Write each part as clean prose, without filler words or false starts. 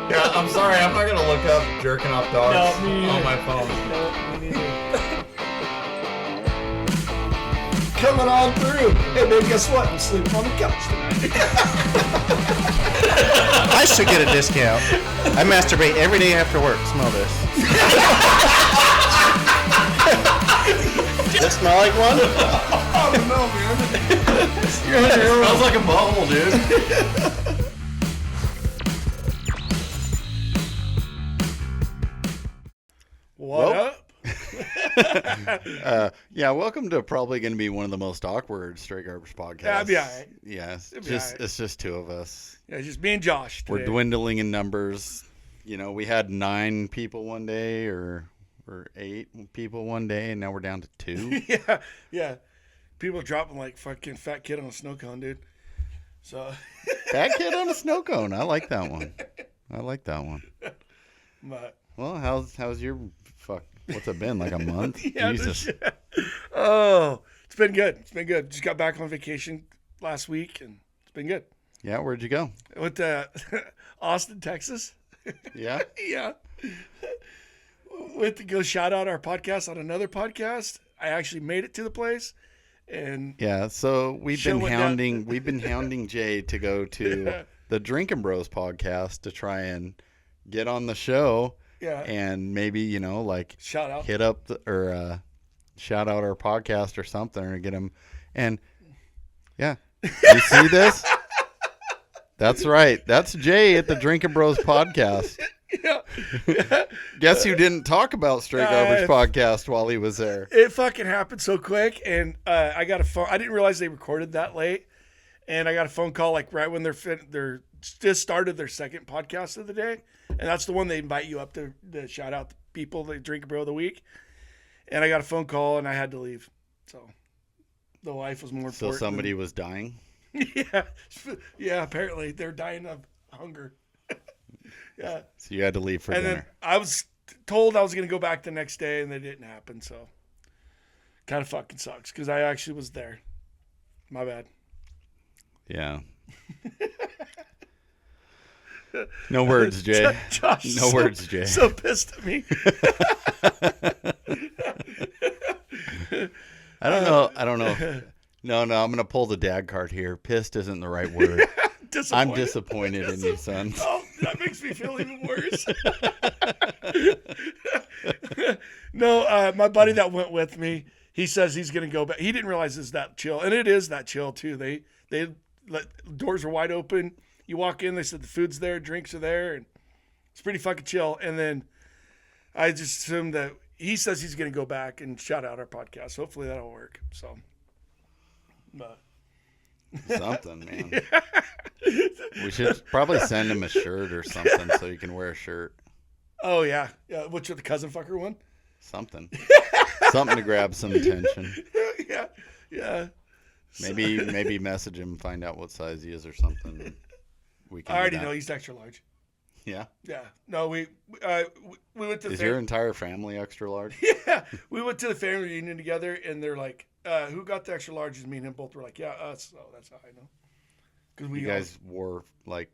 Yeah, I'm sorry. I'm not gonna look up jerking off dogs on my phone. No, me neither. Coming on through. Hey, babe, guess what? I'm sleeping on the couch tonight. I should get a discount. I masturbate every day after work. Smell this. Does it smell like one? I don't know, man. It smells like a bubble, dude. What up? Yeah, welcome to probably going to be one of the most awkward Straight Garbage podcasts. That'd be all right. Yeah, It'd be all right. it's just two of us. Yeah, just me and Josh today. We're dwindling in numbers. You know, we had 9 people one day or 8 people one day, and now we're down to 2. Yeah. People dropping like fucking fat kid on a snow cone, dude. So Fat kid on a snow cone. I like that one. but Well, how's your fuck? What's it been, like a month? yeah, Jesus. oh, it's been good. Just got back on vacation last week, and it's been good. Yeah, where'd you go? I went to Austin, Texas. Yeah. Yeah. Went to go shout out our podcast on another podcast. I actually made it to the place, and Yeah, so we've Show been went down. hounding Jay to go to the Drinkin Bros podcast to try and get on the show yeah, and maybe, you know, like shout out. hit up shout out our podcast or something or get him. And yeah, you see this? That's right. That's Jay at the Drinkin Bros podcast. Yeah. Guess who didn't talk about Straight Garbage podcast while he was there? It fucking happened so quick, and I got a phone. I didn't realize they recorded that late, and I got a phone call like right when they're just started their second podcast of the day, and that's the one they invite you up to shout out the people, the Drink Bro of the week. And I got a phone call, and I had to leave. So the wife was more So important. somebody was dying? Yeah. Apparently they're dying of hunger. Yeah. So you had to leave for And dinner. then I was told I was going to go back the next day, and it didn't happen. So kind of fucking sucks because I actually was there. My bad. Yeah. No words, Jay. Josh, No words, Jay. So pissed at me. I don't know. No, I'm going to pull the dad card here. Pissed isn't the right word. I'm disappointed in you, son. Oh, that makes me feel even worse. No, my buddy that went with me, he says he's going to go back. He didn't realize it's that chill, and it is that chill too. They doors are wide open. You walk in, they said the food's there, drinks are there, and it's pretty fucking chill. And then I just assumed that he says he's going to go back and shout out our podcast. Hopefully that'll work. So, but. Something, man. We should probably send him a shirt or something so he can wear a shirt. Oh yeah, which is the cousin fucker one? Something to grab some attention. Yeah. Maybe message him, find out what size he is or something. We can. I already know he's extra large. Yeah. Yeah. No, we went to. Is your entire family extra large? Yeah, we went to the family reunion together, and they're like, "Who got the extra large?" Me and him both were like, "Yeah, us." So that's how I know. Because You guys wore like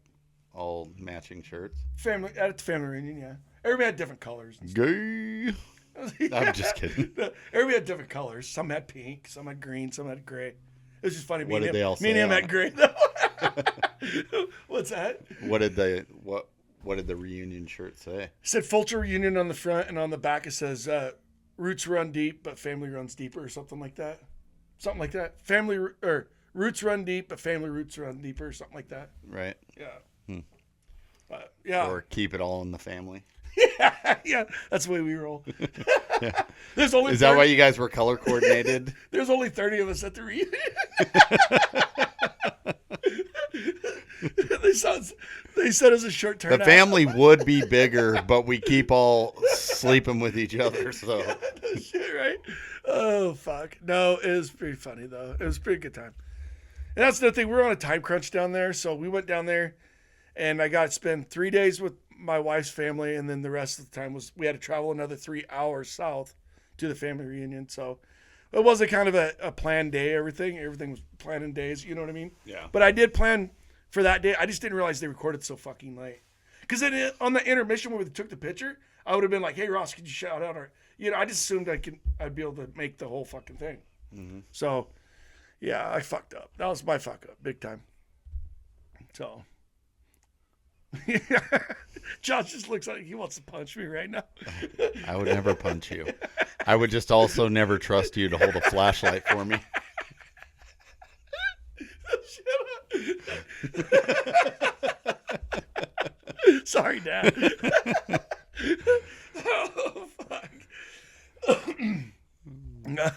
all matching shirts. family at the family reunion. Yeah, everybody had different colors. And Gay. I'm just kidding. Everybody had different colors. Some had pink, some had green, some had gray. It was just funny. What did they all Me and say him on had it? gray though. What's that? What did the reunion shirt say? It said Fulcher Reunion on the front, and on the back it says "Roots run deep, but family runs deeper," or something like that. Something like that. Roots run deep, but family roots run deeper, or something like that. Right. Yeah. Yeah. Or keep it all in the family. Yeah. That's the way we roll. There's only Is that why you guys were color coordinated? There's only 30 of us at the reunion. They said it was a short turnout. The family would be bigger, but we keep all sleeping with each other. So Shit, right? Oh fuck! No, it was pretty funny though. It was a pretty good time. And that's the thing. We're on a time crunch down there, so we went down there, and I got to spend 3 days with my wife's family, and then the rest of the time we had to travel another 3 hours south to the family reunion. So it wasn't kind of a planned day. Everything was planned in days. You know what I mean? Yeah. But I did plan for that day. I just didn't realize they recorded so fucking late. Because then on the intermission where we took the picture, I would have been like, "Hey Ross, could you shout out?" Or I just assumed I'd be able to make the whole fucking thing. Mm-hmm. So, yeah, I fucked up. That was my fuck up, big time. So, Josh just looks like he wants to punch me right now. I would never punch you. I would just also never trust you to hold a flashlight for me. Sorry, Dad. Oh, fuck.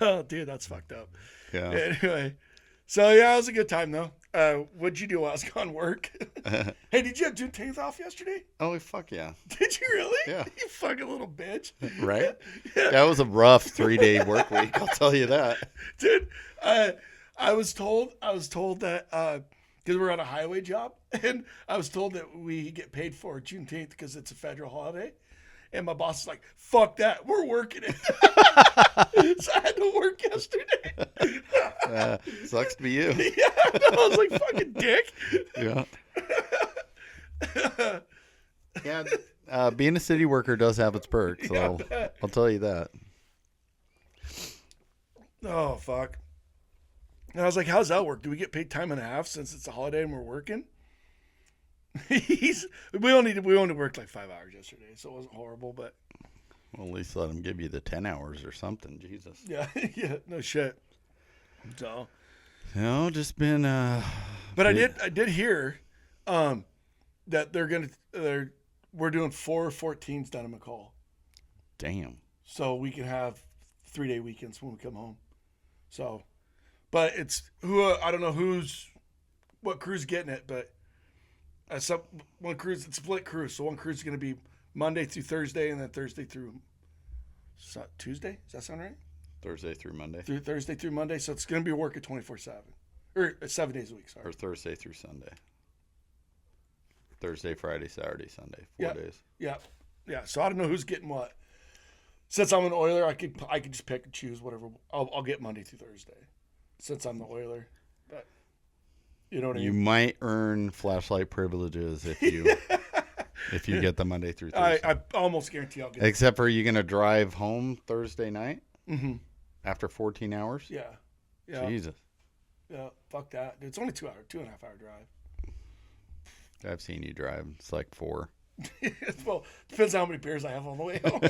Oh, dude, that's fucked up. Yeah. Anyway, so yeah, it was a good time though. What'd you do while I was gone work? Hey, did you have Juneteenth off yesterday? Oh, fuck yeah. Did you really? Yeah. You fucking little bitch. Right? Yeah. That was a rough 3-day work week. I'll tell you that. Dude, I was told that because we're on a highway job, and I was told that we get paid for Juneteenth because it's a federal holiday. And my boss is like, "Fuck that, we're working it." So I had to work yesterday. Sucks to be you. Yeah, I was like, "Fucking dick." Yeah. Yeah. Being a city worker does have its perks, so I'll tell you that. Oh, fuck. And I was like, "How's that work? Do we get paid time and a half since it's a holiday and we're working?" We only worked like 5 hours yesterday, so it wasn't horrible, but Well, at least let them give you the 10 hours or something. Jesus. yeah, no shit. So, Just been. but I did hear, that we're doing 4 14s down in McCall, Damn. so we can have 3-day weekends when we come home. So, but it's I don't know what crew's getting it, but. One cruise, it's split cruise. So one cruise is going to be Monday through Thursday, and then Thursday through Tuesday. Does that sound right? Thursday through Monday. Through Thursday through Monday. So it's going to be working 24/7, or 7 days a week. Sorry. Or Thursday through Sunday. Thursday, Friday, Saturday, Sunday. 4 days. Yeah. So I don't know who's getting what. Since I'm an oiler, I could just pick and choose whatever. I'll get Monday through Thursday, since I'm the oiler. But you know what I mean. You might earn flashlight privileges if you get the Monday through Thursday. I almost guarantee I'll get. Except for you gonna drive home Thursday night after 14 hours. Yeah. Jesus. Yeah. Fuck that. Dude, it's only 2 hour, 2.5 hour drive. I've seen you drive. It's like 4. Well, depends how many beers I have on the way home.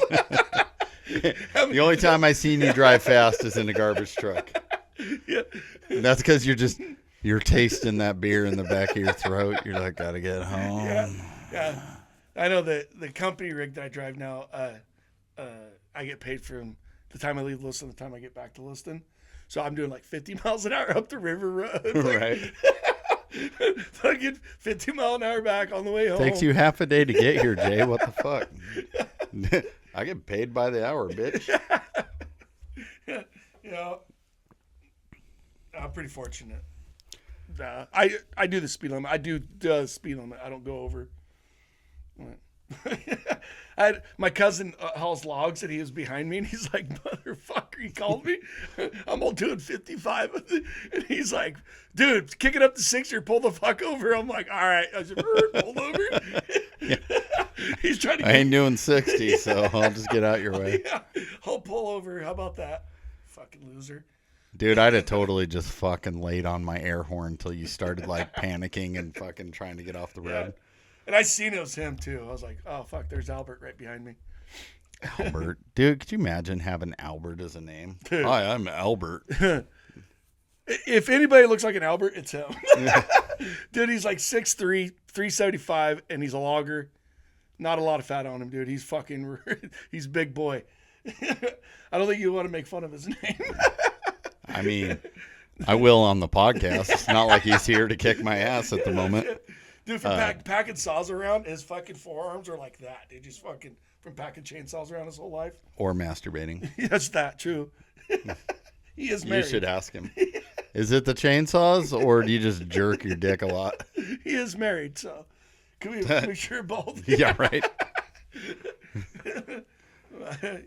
The only time I seen you drive fast is in the garbage truck. Yeah. And that's because you're tasting that beer in the back of your throat. You're like, gotta get home. Yeah. I know the company rig that I drive now, I get paid from the time I leave Lewiston to the time I get back to Lewiston. So I'm doing like 50 miles an hour up the river road. Right. So I get 50 mile an hour back on the way home. Takes you half a day to get here, Jay. What the fuck? I get paid by the hour, bitch. Yeah. I'm pretty fortunate. I do the speed limit. I do the speed limit. I don't go over. My cousin hauls logs, and he was behind me, and he's like, "Motherfucker," he called me. I'm all doing 55, and he's like, "Dude, kick it up to 60 or pull the fuck over." I'm like, "All right." I said, "Pull over." Yeah. He's trying to. I ain't doing 60, so I'll just get out your way. Yeah, I'll pull over. How about that? Fucking loser. Dude, I'd have totally just fucking laid on my air horn until you started like panicking and fucking trying to get off the road. Yeah. And I seen it was him too. I was like, "Oh fuck, there's Albert right behind me." Albert. Dude, could you imagine having Albert as a name? Dude. Hi, I'm Albert. If anybody looks like an Albert, it's him. Dude, he's like 6'3", 375, and he's a logger. Not a lot of fat on him, dude. He's fucking, he's a big boy. I don't think you want to make fun of his name. I mean, I will on the podcast. It's not like he's here to kick my ass at the moment. Dude, from packing saws around, his fucking forearms are like that. Dude, just fucking from packing chainsaws around his whole life. Or masturbating. That's that, true. He is married. You should ask him. Is it the chainsaws, or do you just jerk your dick a lot? He is married, so can we make sure both? Yeah, right.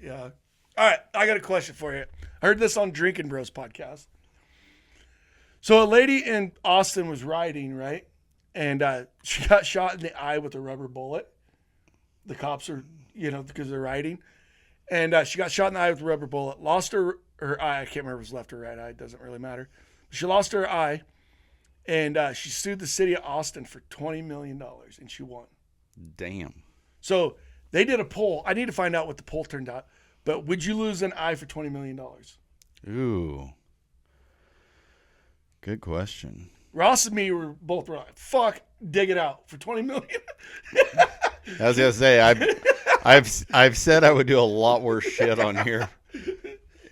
Yeah. All right, I got a question for you. I heard this on Drinkin Bros podcast. So a lady in Austin was riding, right? And she got shot in the eye with a rubber bullet. the cops are, because they're riding. And she got shot in the eye with a rubber bullet. Lost her eye. I can't remember if it was left or right eye. It doesn't really matter. She lost her eye, and she sued the city of Austin for $20 million, and she won. Damn. So they did a poll. I need to find out what the poll turned out. But would you lose an eye for $20 million? Ooh. Good question. Ross and me were both like, fuck, dig it out for $20 million. I was gonna say I've said I would do a lot worse shit on here.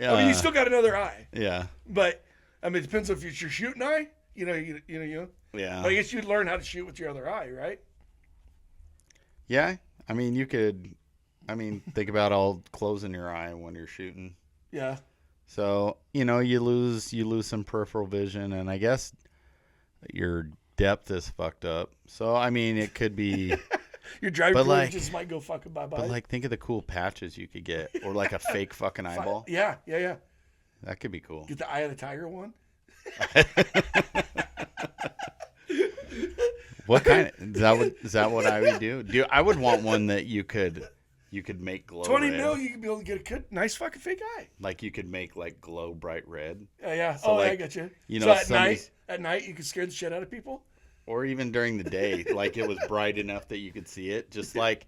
I mean, you still got another eye. Yeah. But I mean, it depends if it's your shooting eye. You. Yeah. But I guess you'd learn how to shoot with your other eye, right? Yeah. I mean, you could. I mean, think about all closing your eye when you're shooting. Yeah. So you lose some peripheral vision, and I guess your depth is fucked up. So I mean, it could be. Your driving privileges might go fucking bye-bye. But like, think of the cool patches you could get, or like a fake fucking eyeball. Yeah. That could be cool. Get the Eye of the Tiger one. What kind? Is that what I would do? I would want one that you could make glow. 20 red. mil, you could be able to get a good, nice fucking fake eye. Like you could make like glow bright red. Yeah. So I like, get you. So at night, you could scare the shit out of people. Or even during the day, like it was bright enough that you could see it. Just like,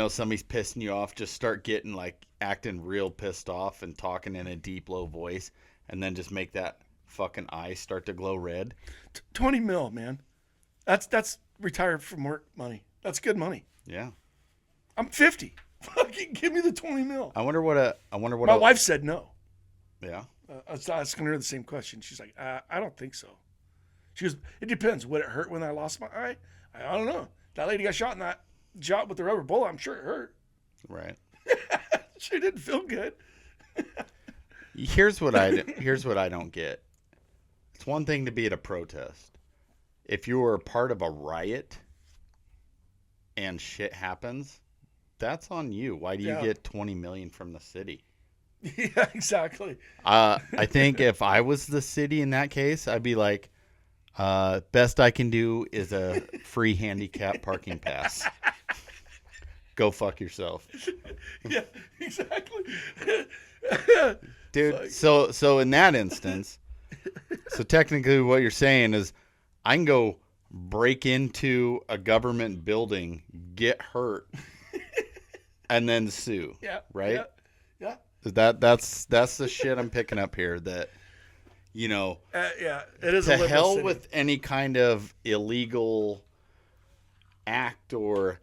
somebody's pissing you off, just start getting like acting real pissed off and talking in a deep, low voice, and then just make that fucking eye start to glow red. 20 mil, man. That's retired from work money. That's good money. Yeah. I'm 50. Fucking give me the 20 mil. I wonder what. My wife said no. Yeah. I was asking her the same question. She's like, I don't think so. She goes, it depends. Would it hurt when I lost my eye? I don't know. That lady got shot with the rubber bullet. I'm sure it hurt. Right. She didn't feel good. Here's what I don't get. It's one thing to be at a protest. If you were a part of a riot and shit happens, that's on you. Why do you get $20 million from the city? Yeah, exactly. I think if I was the city in that case, I'd be like, best I can do is a free handicap parking pass. Go fuck yourself. Yeah, exactly. Dude, so in that instance, so technically what you're saying is I can go break into a government building, get hurt, and then sue. Yeah. Right? Yeah. That's the shit I'm picking up here that it is to a hell city. with any kind of illegal act or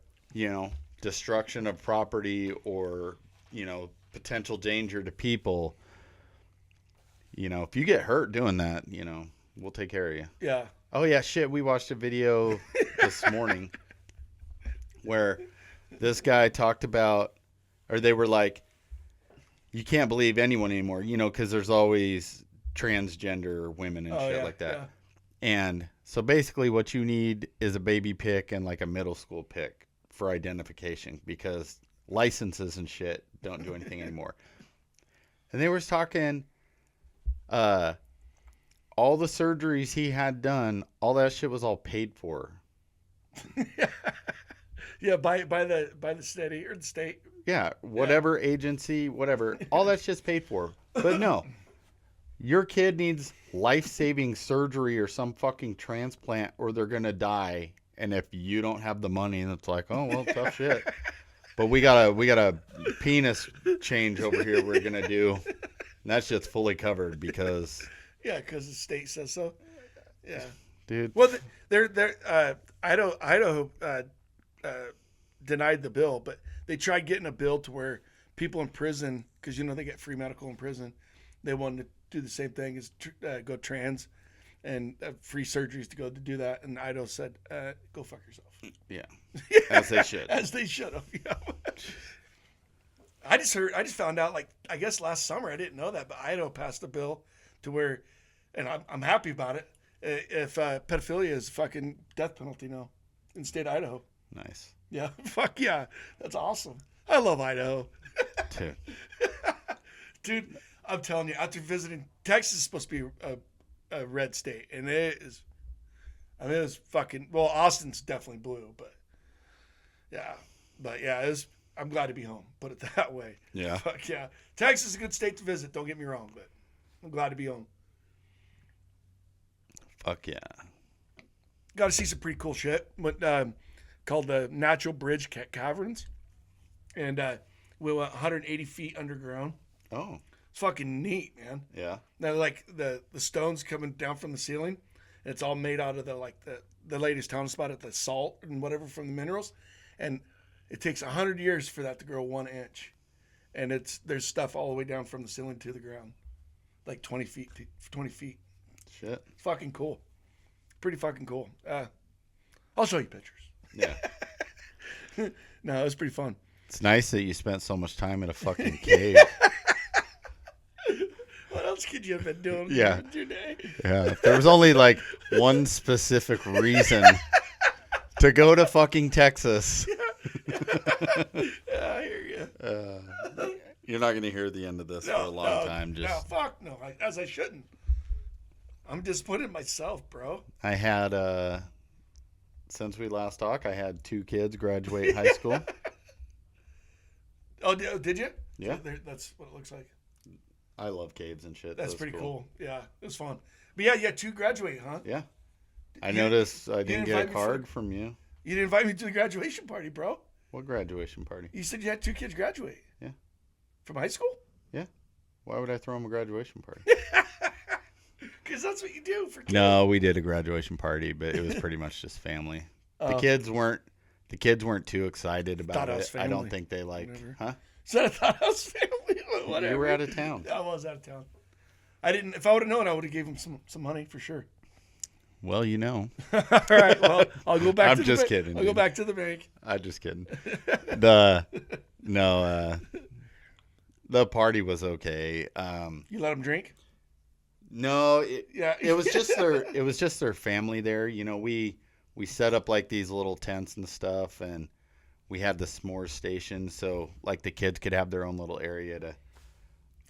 destruction of property or potential danger to people. If you get hurt doing that, we'll take care of you. Yeah. Oh yeah, shit. We watched a video this morning where this guy talked about, or they were like, you can't believe anyone anymore, because there's always transgender women and shit like that. Yeah. And so basically what you need is a baby pic and like a middle school pic for identification because licenses and shit don't do anything anymore. And they were talking, all the surgeries he had done, all that shit was all paid for. Yeah, by the city or the state. Yeah, whatever agency, whatever. All that shit's paid for. But no. Your kid needs life-saving surgery or some fucking transplant or they're going to die. And if you don't have the money, and it's like, oh, well, tough shit. But we got a penis change over here we're going to do. And that shit's fully covered because... Yeah, because the state says so. Yeah. Dude. Well, Idaho denied the bill, but they tried getting a bill to where people in prison, because they get free medical in prison, they wanted to do the same thing as go trans and free surgeries to go to do that. And Idaho said, go fuck yourself. Yeah. As they should. As they should have. Yeah. I just found out, I guess last summer, I didn't know that, but Idaho passed a bill to where, and I'm happy about it, if pedophilia is fucking death penalty now in state of Idaho. Nice. Yeah. Fuck yeah. That's awesome. I love Idaho. Dude, I'm telling you, after visiting, Texas is supposed to be a red state, and it is. I mean, it's fucking. Well, Austin's definitely blue, but yeah. But yeah, I'm glad to be home. Put it that way. Yeah. Fuck yeah. Texas is a good state to visit. Don't get me wrong, but I'm glad to be home. Fuck yeah. Got to see some pretty cool shit. Called the Natural Bridge Caverns, and we went 180 feet underground. Oh. It's fucking neat, man. Yeah. Now, like the stones coming down from the ceiling, and it's all made out of the latest town spot at the salt and whatever from the minerals, and it takes 100 years for that to grow 1 inch, and there's stuff all the way down from the ceiling to the ground, like 20 feet. Shit. It's fucking cool. Pretty fucking cool. I'll show you pictures. Yeah. No, it was pretty fun. It's nice that you spent so much time in a fucking cave. What else could you have been doing today? Yeah. If there was only like one specific reason to go to fucking Texas. I hear you. You're not going to hear the end of this for a long time. No, fuck no. As I shouldn't. I'm disappointed in myself, bro. I had, since we last talked, I had 2 kids graduate high school. Oh, did you? Yeah. That's what it looks like. I love caves and shit. That's pretty cool. Yeah, it was fun. But yeah, you had 2 graduate, huh? Yeah. I noticed I didn't get a card from you. You didn't invite me to the graduation party, bro. What graduation party? You said you had 2 kids graduate. Yeah. From high school? Yeah. Why would I throw them a graduation party? Because that's what you do for kids. No, we did a graduation party, but it was pretty much just family. The kids weren't too excited about it. I don't think they huh? So I thought I was family. Whatever. You were out of town. I was out of town. I didn't. If I would have known, I would have gave him some money for sure. Well, you know. All right. Well, I'll go back. I'm just kidding. I'll go back to the bank. I'm just kidding. The party was okay. You let them drink? No, it was just their family there. You know, we set up like these little tents and stuff, and we had the s'mores station, so like the kids could have their own little area to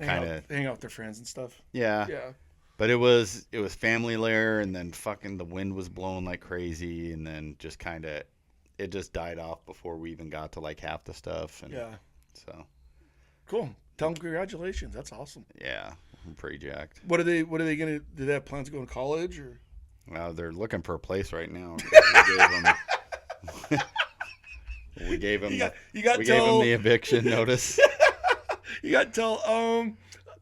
kind of hang out with their friends and stuff. Yeah. Yeah. But it was family there, and then fucking the wind was blowing like crazy, and then just kind of it just died off before we even got to like half the stuff. And yeah. So cool. Tell them congratulations. That's awesome. Yeah, I'm pretty jacked. What are they gonna? Do they have plans to go to college or? Well, they're looking for a place right now. We gave them the eviction notice. You got till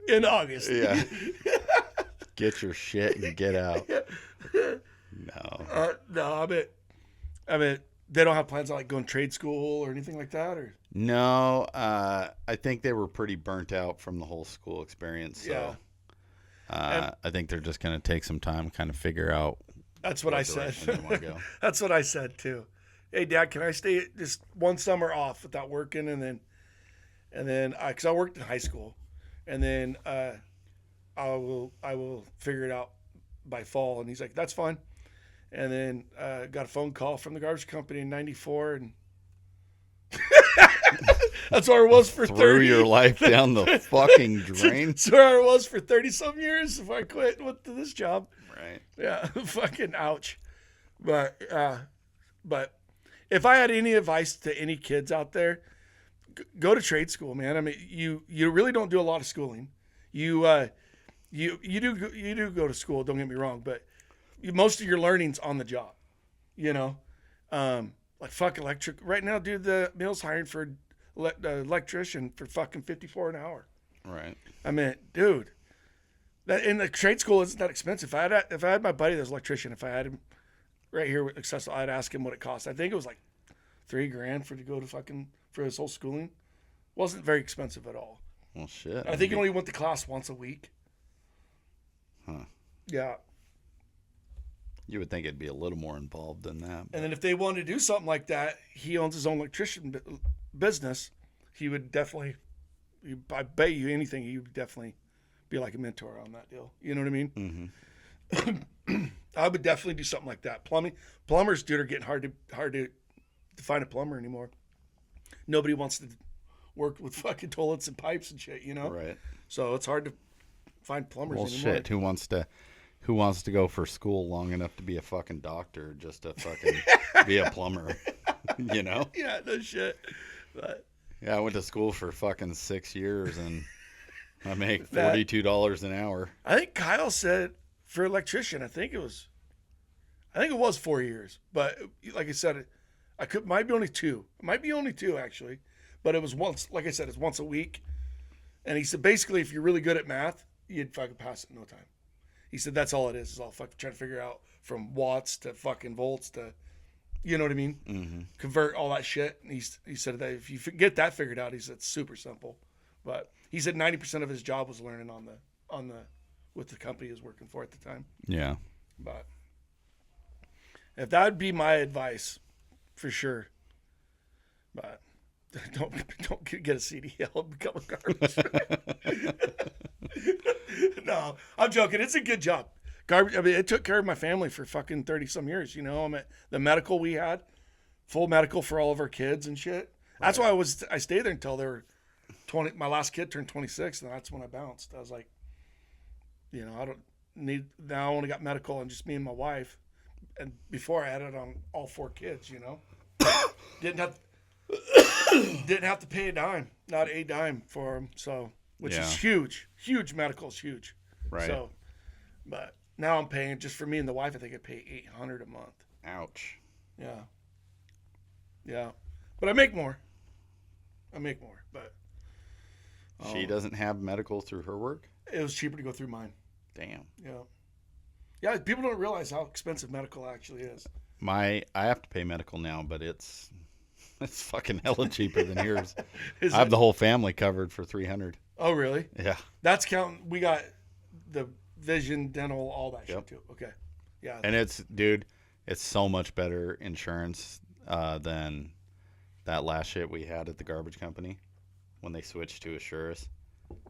in August. Yeah. Get your shit and get out. No. No, I mean, they don't have plans on like going to trade school or anything like that, or. No, I think they were pretty burnt out from the whole school experience. So, yeah. I think they're just going to take some time, kind of figure out. That's what I said. They want to go. That's what I said too. Hey, Dad, can I stay just one summer off without working, and then because I worked in high school, and then I will figure it out by fall. And he's like, that's fine. And then got a phone call from the garbage company in '94, and that's where I was for 30. Threw your life down the fucking drain. That's where I was for 30-some years if I quit with this job. Right. Yeah, fucking ouch. But if I had any advice to any kids out there, go to trade school, man. I mean, you really don't do a lot of schooling. You do go to school. Don't get me wrong, but most of your learning's on the job. You know, like fuck electric. Right now, dude, the mill's hiring for electrician for fucking $54 an hour. Right. I mean, dude, that in the trade school isn't that expensive. If I had my buddy that's an electrician, if I had him right here accessible, I'd ask him what it cost. I think it was like $3,000 for his whole schooling. Wasn't very expensive at all. Well, shit. I think he only went to class once a week. Huh. Yeah. You would think it'd be a little more involved than that. And then if they wanted to do something like that, he owns his own electrician business. He would definitely, I bet you anything, he would definitely be like a mentor on that deal. You know what I mean? Mm-hmm. I would definitely do something like that. Plumbers, dude, are getting hard to find a plumber anymore. Nobody wants to work with fucking toilets and pipes and shit, you know? Right. So it's hard to find plumbers anymore. Shit, who wants to go for school long enough to be a fucking doctor just to fucking be a plumber? You know? Yeah, no shit. But Yeah, I went to school for fucking 6 years, and I make That- $42 an hour. I think Kyle said for electrician, I think it was 4 years. But like I said, might be only 2. It might be only 2 actually. But it was once, like I said, it's once a week. And he said basically if you're really good at math, you'd fucking pass it in no time. He said that's all it is all fucking trying to figure out from watts to fucking volts to, you know what I mean? Mm-hmm. Convert all that shit. And he said that if you get that figured out, he said it's super simple. But he said 90% of his job was learning on the with the company he was working for at the time. Yeah. But if that would be my advice, for sure. But don't get a CDL and become a garbage. No, I'm joking. It's a good job. Garbage. I mean, it took care of my family for fucking 30 some years. You know, I mean, the medical we had, full medical for all of our kids and shit. That's why I stayed there until they were 20. My last kid turned 26, and that's when I bounced. I was like, you know, I don't need now. I only got medical and just me and my wife. And before I had it on all 4 kids. You know, didn't have to pay a dime, not a dime for them. So, which is huge. Medical is huge. Right. So, but now I'm paying just for me and the wife. I think I pay $800 a month. Ouch. Yeah, but I make more. But She doesn't have medical through her work? it was cheaper to go through mine. Damn. Yeah. People don't realize how expensive medical actually is. I have to pay medical now, but it's fucking hella cheaper than yours. Is I have it? the whole family covered for $300. Oh, really? Yeah. That's counting. We got the vision, dental, all that Yep. shit too. Okay. Yeah. And it's so much better insurance than that last shit we had at the garbage company when they switched to Assurus.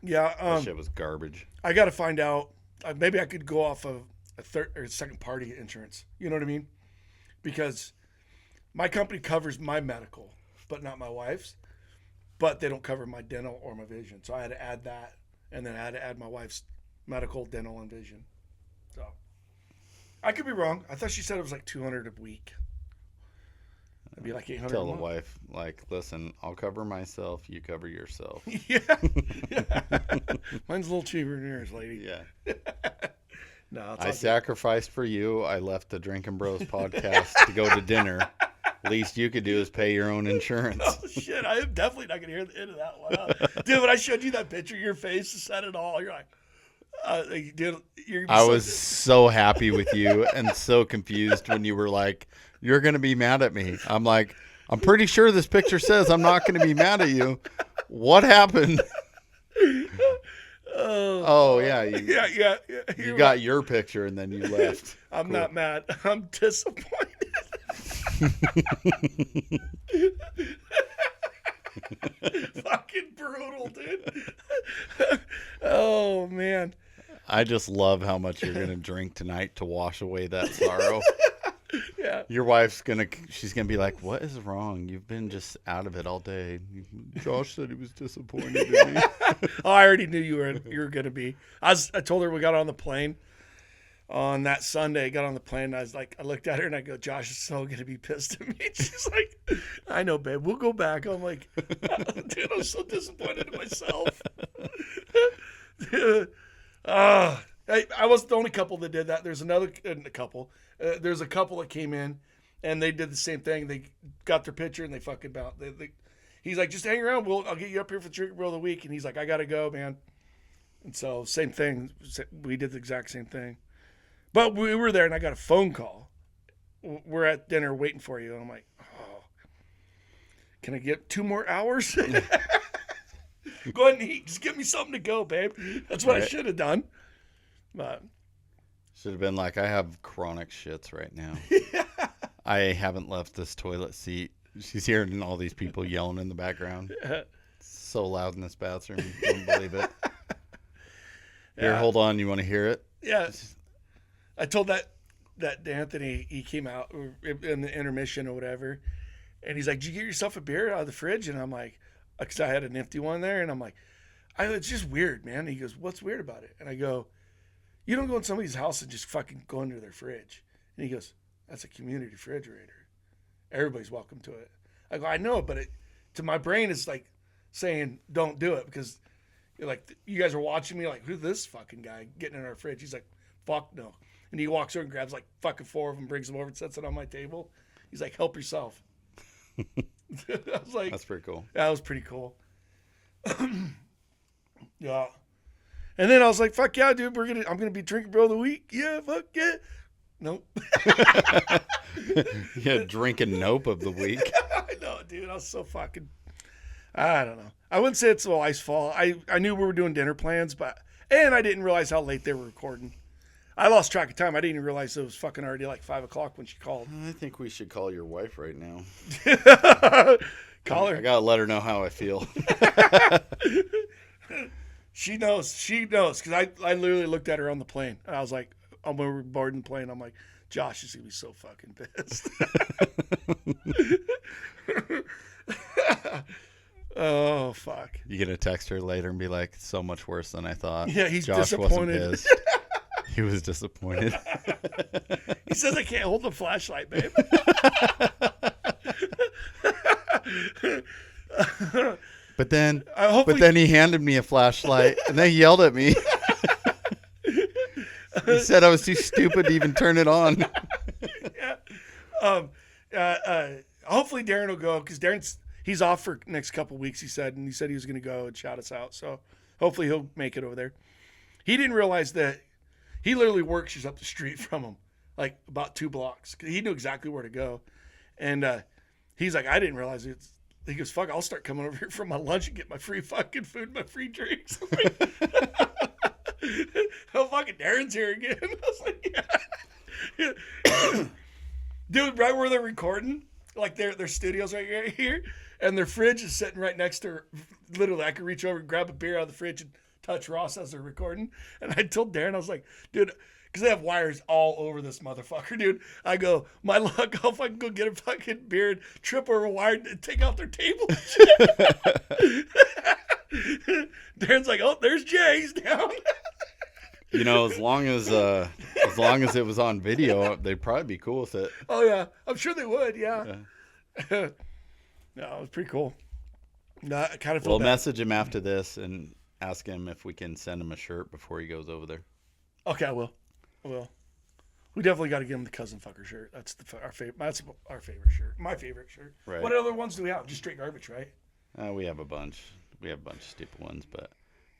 Yeah. That shit was garbage. I got to find out. Maybe I could go off of a third or second party insurance. You know what I mean? Because my company covers my medical, but not my wife's. But they don't cover my dental or my vision. So I had to add that, and then I had to add my wife's medical, dental, and vision. So I could be wrong. I thought she said it was like $200 a week. It'd be like $800. Tell a the month. wife, like, listen, I'll cover myself, you cover yourself. Yeah. Mine's a little cheaper than yours, lady. Yeah. No, it's I all good. sacrificed for you. I left the Drinkin Bros podcast to go to dinner. Least you could do is pay your own insurance. Oh shit! I am definitely not gonna hear the end of that one, huh? Dude. When I showed you that picture, your face said it all. You're like, dude, you're. I was so happy with you and so confused when you were like, "You're gonna be mad at me." I'm like, "I'm pretty sure this picture says I'm not gonna be mad at you." What happened? Oh yeah, yeah. you got your picture and then you left. I'm not mad. I'm disappointed. Fucking brutal, dude. Oh man. I just love how much you're gonna drink tonight to wash away that sorrow. Yeah. Your wife's she's gonna be like, "What is wrong? You've been just out of it all day." Josh said he was disappointed in me. Oh, I already knew you were gonna be. I told her we got on the plane on that Sunday. Got on the plane. And I looked at her and I go, "Josh is so gonna be pissed at me." She's like, "I know, babe. We'll go back." I'm like, dude, I'm so disappointed in myself. Dude. I wasn't the only couple that did that. There's another couple. There's a couple that came in, and they did the same thing. They got their picture and they fucking bounced. He's like, "Just hang around. I'll get you up here for the Drinkin Bro of the week." And he's like, "I gotta go, man." And so same thing. We did the exact same thing. But we were there, and I got a phone call. We're at dinner waiting for you, and I'm like, "Oh, can I get 2 more hours?" Go ahead and eat. Just give me something to go, babe. That's what I Right. should have done. But Should have been like, "I have chronic shits right now. I haven't left this toilet seat." She's hearing all these people yelling in the background. It's so loud in this bathroom. You wouldn't believe it. Here, Yeah. hold on. You want to hear it? yeah, I told that to Anthony. He came out in the intermission or whatever, and he's like, "Did you get yourself a beer out of the fridge?" And I'm like, because I had an empty one there, and I'm like, "It's just weird, man." And he goes, "What's weird about it?" And I go, "You don't go in somebody's house and just fucking go into their fridge." And he goes, "That's a community refrigerator." Everybody's welcome to it. I go, I know, but to my brain, it's like saying, don't do it because you're like, you guys are watching me like, who's this fucking guy getting in our fridge? He's like, fuck no. And he walks over and grabs like fucking 4 of them, brings them over and sets it on my table. He's like, help yourself. I was like, That's pretty cool. That was pretty cool. Yeah. And then I was like, fuck yeah, dude, I'm gonna be Drinkin Bro of the week. Yeah, fuck yeah. Nope. Yeah, drinking nope of the week. I know, dude. I was so fucking. I don't know. I wouldn't say it's the wife's fault. I knew we were doing dinner plans, and I didn't realize how late they were recording. I lost track of time. I didn't even realize it was fucking already like 5 o'clock when she called. I think we should call your wife right now. Call her. I gotta let her know how I feel. She knows. Because I literally looked at her on the plane. And I was like, when we were boarding the plane, I'm like, Josh is going to be so fucking pissed. Oh, fuck. You gonna text her later and be like, so much worse than I thought. Yeah, he's Josh disappointed. Wasn't pissed. He was disappointed. He says I can't hold the flashlight, babe. But then hopefully- he handed me a flashlight and then he yelled at me. He said I was too stupid to even turn it on. Yeah. Hopefully Darren will go because he's off for next couple weeks. He said he was going to go and shout us out. So hopefully he'll make it over there. He didn't realize that he literally works just up the street from him, like about 2 blocks. He knew exactly where to go, and he's like, I didn't realize it. He goes, fuck, I'll start coming over here for my lunch and get my free fucking food, my free drinks. Oh, fucking Darren's here again. I was like, yeah. Dude, right where they're recording, like their studio's right here, and their fridge is sitting right next to her. Literally, I could reach over and grab a beer out of the fridge and touch Ross as they're recording. And I told Darren, I was like, dude, because they have wires all over this motherfucker, dude. I go, my luck, I'll fucking go get a fucking beer and trip over a wire and take out their table and shit. Darren's like, oh, there's Jay, he's down. You know, as long as it was on video, they'd probably be cool with it. Oh yeah, I'm sure they would. Yeah. No, it was pretty cool. No, I kind of feel We'll bad. message him after this and ask him if we can send him a shirt before he goes over there. Okay, I will. We definitely got to give him the cousin fucker shirt. That's our favorite. That's our favorite shirt. My favorite shirt. Right. What other ones do we have? Just straight garbage, right? We have a bunch. We have a bunch of stupid ones, but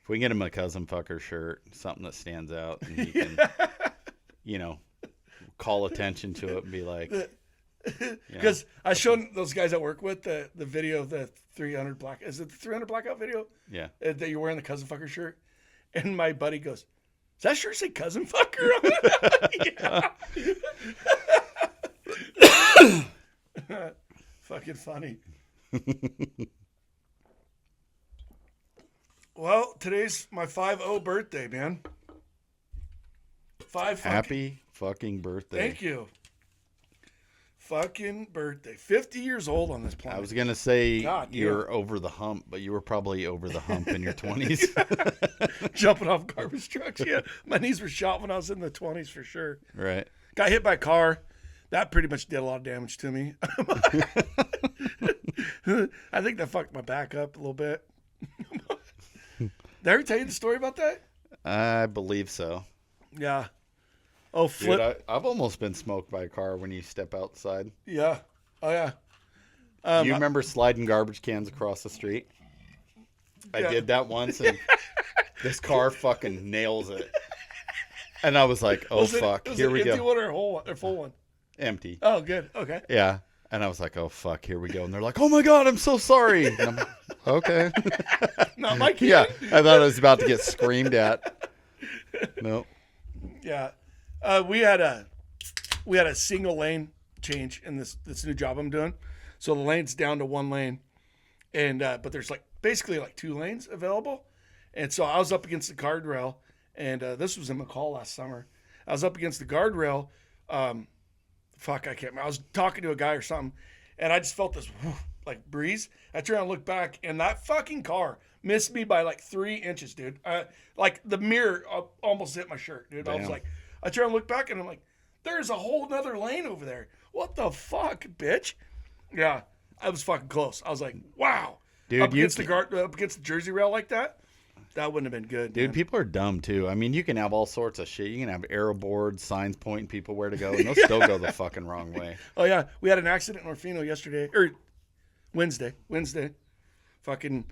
if we can get him a cousin fucker shirt, something that stands out, and he can, call attention to it and be like, Because I showed those guys I work with the video of the 300 black. Is it the 300 blackout video? Yeah. That you're wearing the cousin fucker shirt, and my buddy goes, "Does that shirt say cousin fucker on it?" Fucking funny. Well, today's my 5-0 birthday, man. Happy fucking birthday. Thank you. Fucking birthday. 50 years old on this planet. I was going to say God, you're over the hump, but you were probably over the hump in your 20s. Jumping off garbage trucks. Yeah. My knees were shot when I was in the 20s for sure. Right. Got hit by a car. That pretty much did a lot of damage to me. I think that fucked my back up a little bit. Did I ever tell you the story about that? I believe so. Yeah. Oh, flip. Dude, I've almost been smoked by a car when you step outside. Yeah. Oh, yeah. You remember sliding garbage cans across the street? I did that once, and this car fucking nails it. And I was like, oh, fuck, here we go. Empty one or whole one, or full one? Empty. Oh, good. Okay. Yeah. And I was like, oh, fuck, here we go. And they're like, oh, my God, I'm so sorry. And I'm like, okay. Not my kid. Yeah. I thought I was about to get screamed at. Nope. Yeah. We had a single lane change in this new job I'm doing. So the lane's down to 1 lane, and but there's basically 2 lanes available. And so I was up against the guardrail, and this was in McCall last summer. I was up against the guardrail. Fuck, I can't remember. I was talking to a guy or something, and I just felt this breeze. I turned and looked back, and that fucking car missed me by 3 inches, dude. The mirror almost hit my shirt, dude. Damn. I was like, I turned and looked back, and I'm like, there's a whole nother lane over there. What the fuck, bitch? Yeah, I was fucking close. I was like, wow. Dude, up against the Jersey rail like that, that wouldn't have been good. Dude, man. people are dumb too. I mean, you can have all sorts of shit. You can have arrow boards, signs pointing people where to go, and they'll still go the fucking wrong way. Oh yeah, we had an accident in Orfino yesterday or Wednesday. Fucking,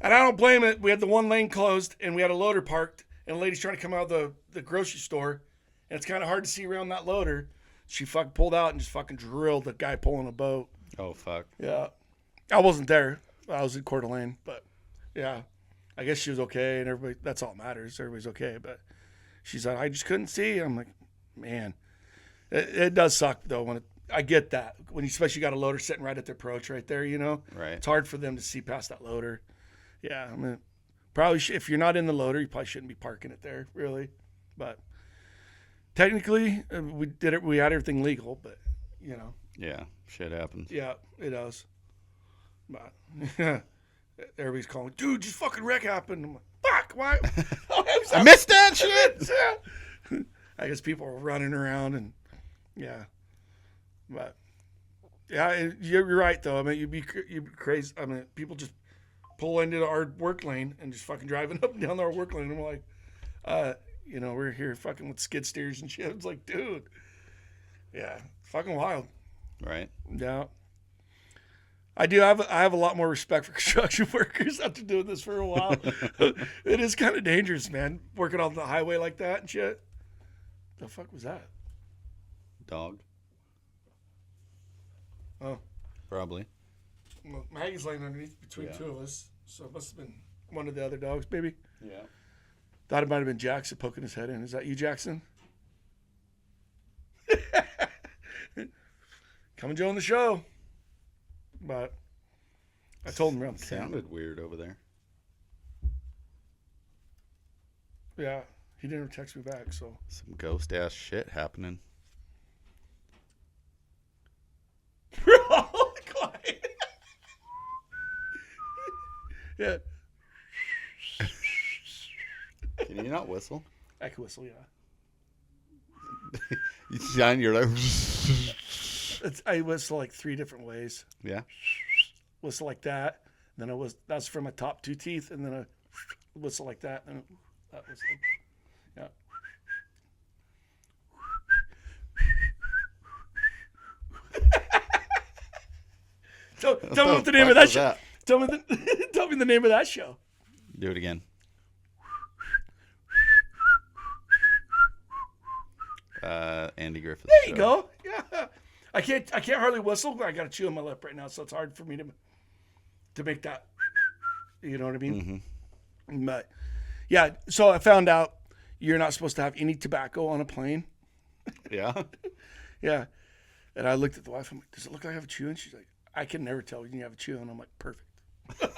and I don't blame it. We had the one lane closed, and we had a loader parked, and a lady's trying to come out of the grocery store, and it's kind of hard to see around that loader. She fucking pulled out and just fucking drilled the guy pulling a boat. Oh fuck. Yeah, I wasn't there. I was in Coeur d'Alene, but yeah, I guess she was okay, and everybody. That's all that matters. Everybody's okay, but she's like, I just couldn't see. I'm like, man, it does suck though when I get that when you especially got a loader sitting right at the approach right there. You know, Right. It's hard for them to see past that loader. Yeah, I mean, probably if you're not in the loader, you probably shouldn't be parking it there, really. But technically, we did it. We had everything legal, but you know. Yeah, shit happens. Yeah, it does. But everybody's calling, dude, just fucking wreck happened. I'm like, fuck, why? I missed that shit. I guess people are running around and yeah, but yeah, you're right though. I mean, you'd be crazy. I mean, people just pull into our work lane and just fucking driving up and down our work lane. I'm like, you know, we're here fucking with skid steers and shit. It's like, dude, yeah, fucking wild. Right. Yeah. I have a lot more respect for construction workers after doing this for a while. It is kind of dangerous, man, working on the highway like that and shit. The fuck was that? Dog. Oh. Probably. Well, Maggie's laying underneath between Yeah. two of us, so it must have been one of the other dogs, maybe. Yeah. Thought it might have been Jackson poking his head in. Is that you, Jackson? Come and join the show. But I told him around the camp. Sounded weird over there. Yeah, he didn't text me back, so. Some ghost ass shit happening. Quiet. Yeah. Can you not whistle? I can whistle, yeah. You sound, you're like, I whistle like 3 different ways. yeah. Whistle like that. Then that's for my top 2 teeth, and then I whistle like that, and that whistle. Yeah. Tell me what the name of that show. Tell me the name of that show. Do it again. Andy Griffith. There you go. Yeah. I can't hardly whistle. I got to chew on my lip right now, so it's hard for me to make that. You know what I mean? Mm-hmm. But yeah, so I found out you're not supposed to have any tobacco on a plane. Yeah. Yeah. And I looked at the wife. I'm like, does it look like I have a chew? And she's like, I can never tell when you have a chew. And I'm like, perfect. Because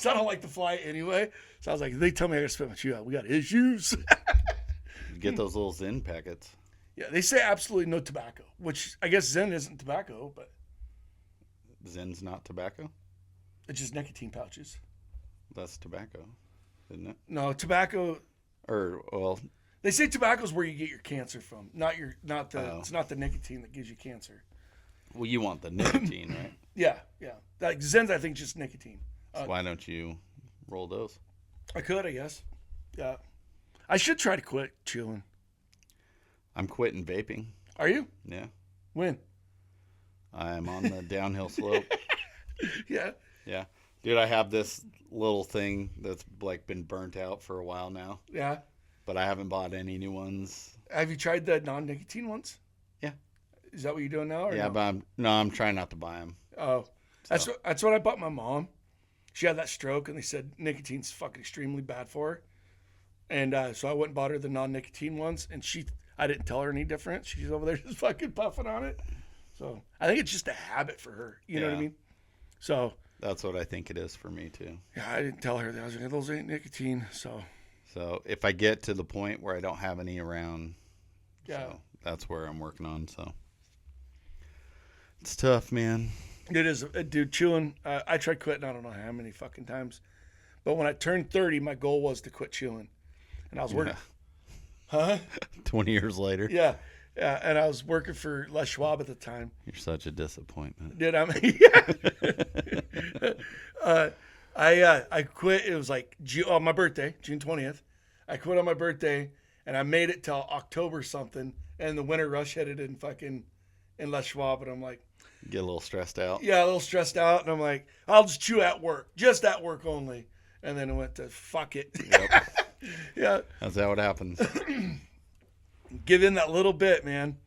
I don't like to fly anyway. So I was like, they tell me I got to spit my chew out. We got issues. Get those little Zen packets. Yeah, they say absolutely no tobacco, which I guess Zen isn't tobacco, but Zen's not tobacco? it's just nicotine pouches. That's tobacco, isn't it? No, tobacco. Or, well, They say tobacco is where you get your cancer from, Oh. It's not the nicotine that gives you cancer. well, you want the nicotine, right? Yeah. Like Zen's, I think, just nicotine. So why don't you roll those? I could, I guess. Yeah. I should try to quit chewing. I'm quitting vaping. Are you? Yeah. When? I'm on the downhill slope. Yeah. Yeah. Dude, I have this little thing that's like been burnt out for a while now, Yeah. but I haven't bought any new ones. Have you tried the non-nicotine ones? Yeah. Is that what you're doing now? Or Yeah, no? but I'm trying not to buy them. Oh, that's what I bought my mom. She had that stroke, and they said nicotine's fucking extremely bad for her. And so I went and bought her the non-nicotine ones, and I didn't tell her any different. She's over there just fucking puffing on it. So I think it's just a habit for her. You know what I Yeah. mean? So That's what I think it is for me too. yeah, I didn't tell her that. I was like, those ain't nicotine. So So if I get to the point where I don't have any around, yeah, so that's where I'm working on. So it's tough, man. it is, dude. Chewing. I tried quitting. I don't know how many fucking times. But when I turned 30, my goal was to quit chewing, and I was working. Yeah. Huh? 20 years later. Yeah. Yeah, and I was working for Les Schwab at the time. You're such a disappointment. Did I? Yeah. I quit. It was like on my birthday, June 20th. I quit on my birthday, and I made it till October something, and the winter rush headed in Les Schwab, and I'm like, Get a little stressed out. yeah, a little stressed out, and I'm like, I'll just chew at work, just at work only, and then it went to fuck it. Yep. Yeah, That's how it happens. give in that little bit, man.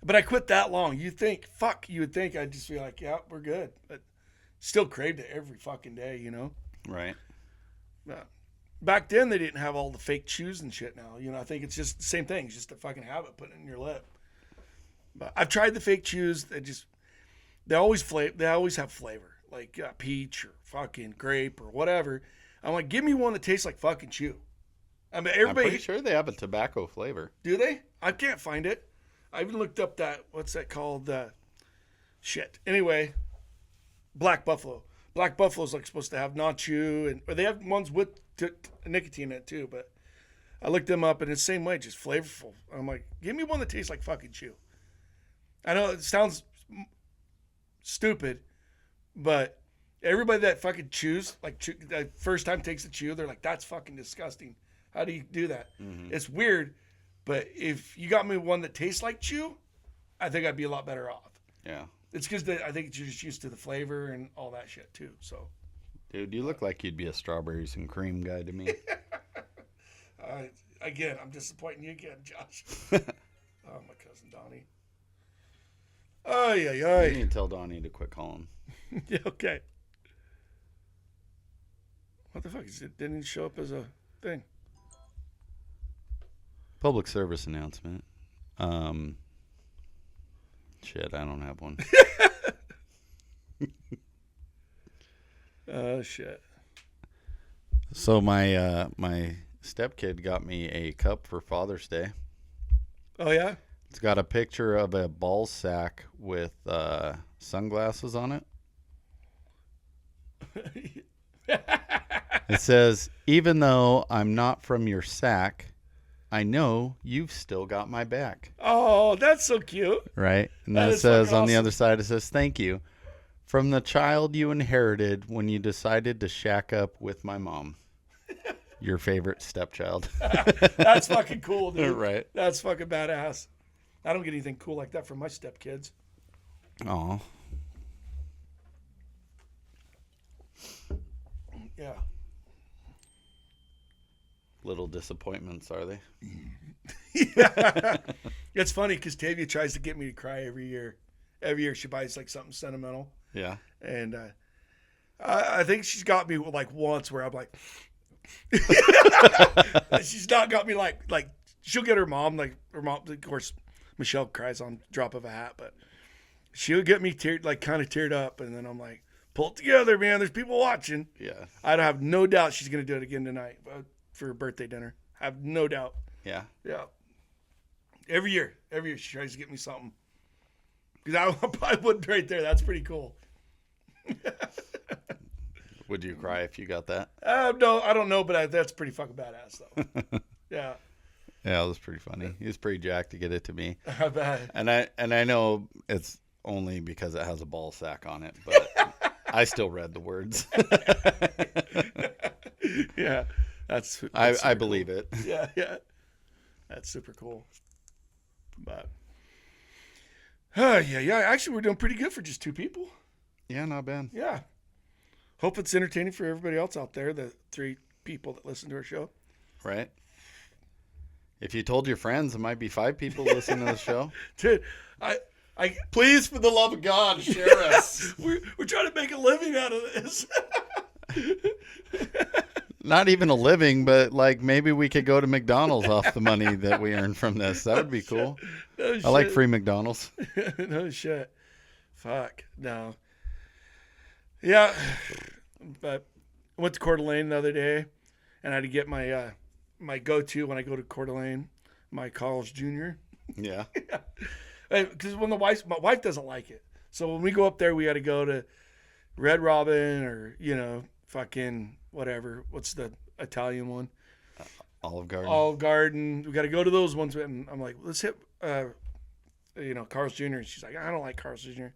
But I quit that long. You would think I'd just be like, yeah, we're good, but still craved it every fucking day, you know. Right. Back then, they didn't have all the fake chews and shit now. You know, I think it's just the same thing. It's just a fucking habit, putting it in your lip. But I've tried the fake chews. They always have flavor, like peach or fucking grape or whatever. I'm like, give me one that tastes like fucking chew. I mean, I'm pretty sure they have a tobacco flavor. Do they? I can't find it. I even looked up what's that called? Shit. Anyway, Black Buffalo. Black Buffalo's like supposed to have non-chew, or they have ones with nicotine in it too. But I looked them up, and it's the same way, just flavorful. I'm like, give me one that tastes like fucking chew. I know it sounds stupid, but everybody that fucking chews, that first time takes a chew, they're like, that's fucking disgusting. How do you do that? Mm-hmm. It's weird, but if you got me one that tastes like chew, I think I'd be a lot better off. Yeah. It's because I think you're just used to the flavor and all that shit too. So, dude, you look like you'd be a strawberries and cream guy to me. Again, I'm disappointing you again, Josh. Oh, my cousin Donnie. You need to tell Donnie to quit calling. Yeah, okay. What the fuck? Didn't it show up as a thing? Public service announcement. Shit, I don't have one. Oh, shit. So my stepkid got me a cup for Father's Day. Oh, yeah? It's got a picture of a ball sack with sunglasses on it. It says, even though I'm not from your sack, I know you've still got my back. Oh, that's so cute. Right? And then it says on the other side, it says, thank you. From the child you inherited when you decided to shack up with my mom. Your favorite stepchild. That's fucking cool, dude. Right. That's fucking badass. I don't get anything cool like that from my stepkids. Aw. Yeah. Little disappointments, are they? Yeah. It's funny because Tavia tries to get me to cry every year. Every year she buys like something sentimental. Yeah. And I think she's got me like once where I'm like, she's not got me like she'll get her mom, of course, Michelle cries on drop of a hat, but she'll get me kind of teared up. And then I'm like, pull it together, man. There's people watching. Yeah. I have no doubt she's going to do it again tonight for her birthday dinner. I have no doubt. Yeah. Yeah. Every year she tries to get me something. Because I would right there. That's pretty cool. Would you cry if you got that? No, I don't know, but that's pretty fucking badass, though. Yeah. Yeah, it was pretty funny. He was pretty jacked to get it to me. I bet. And I know it's only because it has a ball sack on it, but I still read the words. Yeah. That's I believe it. Yeah, yeah. That's super cool. But yeah. Actually, we're doing pretty good for just two people. Yeah, not bad. Yeah. Hope it's entertaining for everybody else out there, the 3 people that listen to our show. Right. If you told your friends, it might be 5 people listening to the show. Dude, I Please, for the love of God, share us. we're trying to make a living out of this. Not even a living, but like maybe we could go to McDonald's off the money that we earn from this. That would be cool. No I like free McDonald's. No shit. Fuck. No. Yeah. But I went to Coeur d'Alene the other day, and I had to get my my go-to when I go to Coeur d'Alene, my Carl's Jr. Yeah. Because when my wife doesn't like it. So when we go up there, we got to go to Red Robin or, fucking whatever. What's the Italian one? Olive Garden. Olive Garden. We got to go to those ones. And I'm like, let's hit Carl's Jr. And she's like, I don't like Carl's Jr.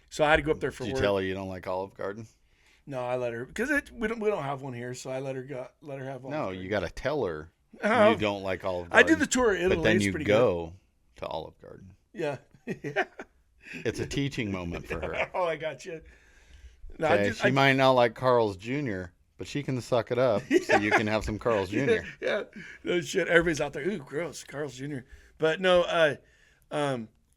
So I had to go up there for Did work. you tell her you don't like Olive Garden? No, I let her because we don't have one here, so I let her have one. No, you got to tell her Oh. you don't like Olive I Garden. did the tour of Italy. But then it's you pretty go to Olive Garden. good. Yeah. It's a teaching moment for her. Oh, I got you. No, Okay, she might not like Carl's Jr., but she can suck it up so you can have some Carl's Jr. Yeah. No shit. Everybody's out there. Ooh, gross. Carl's Jr. But no,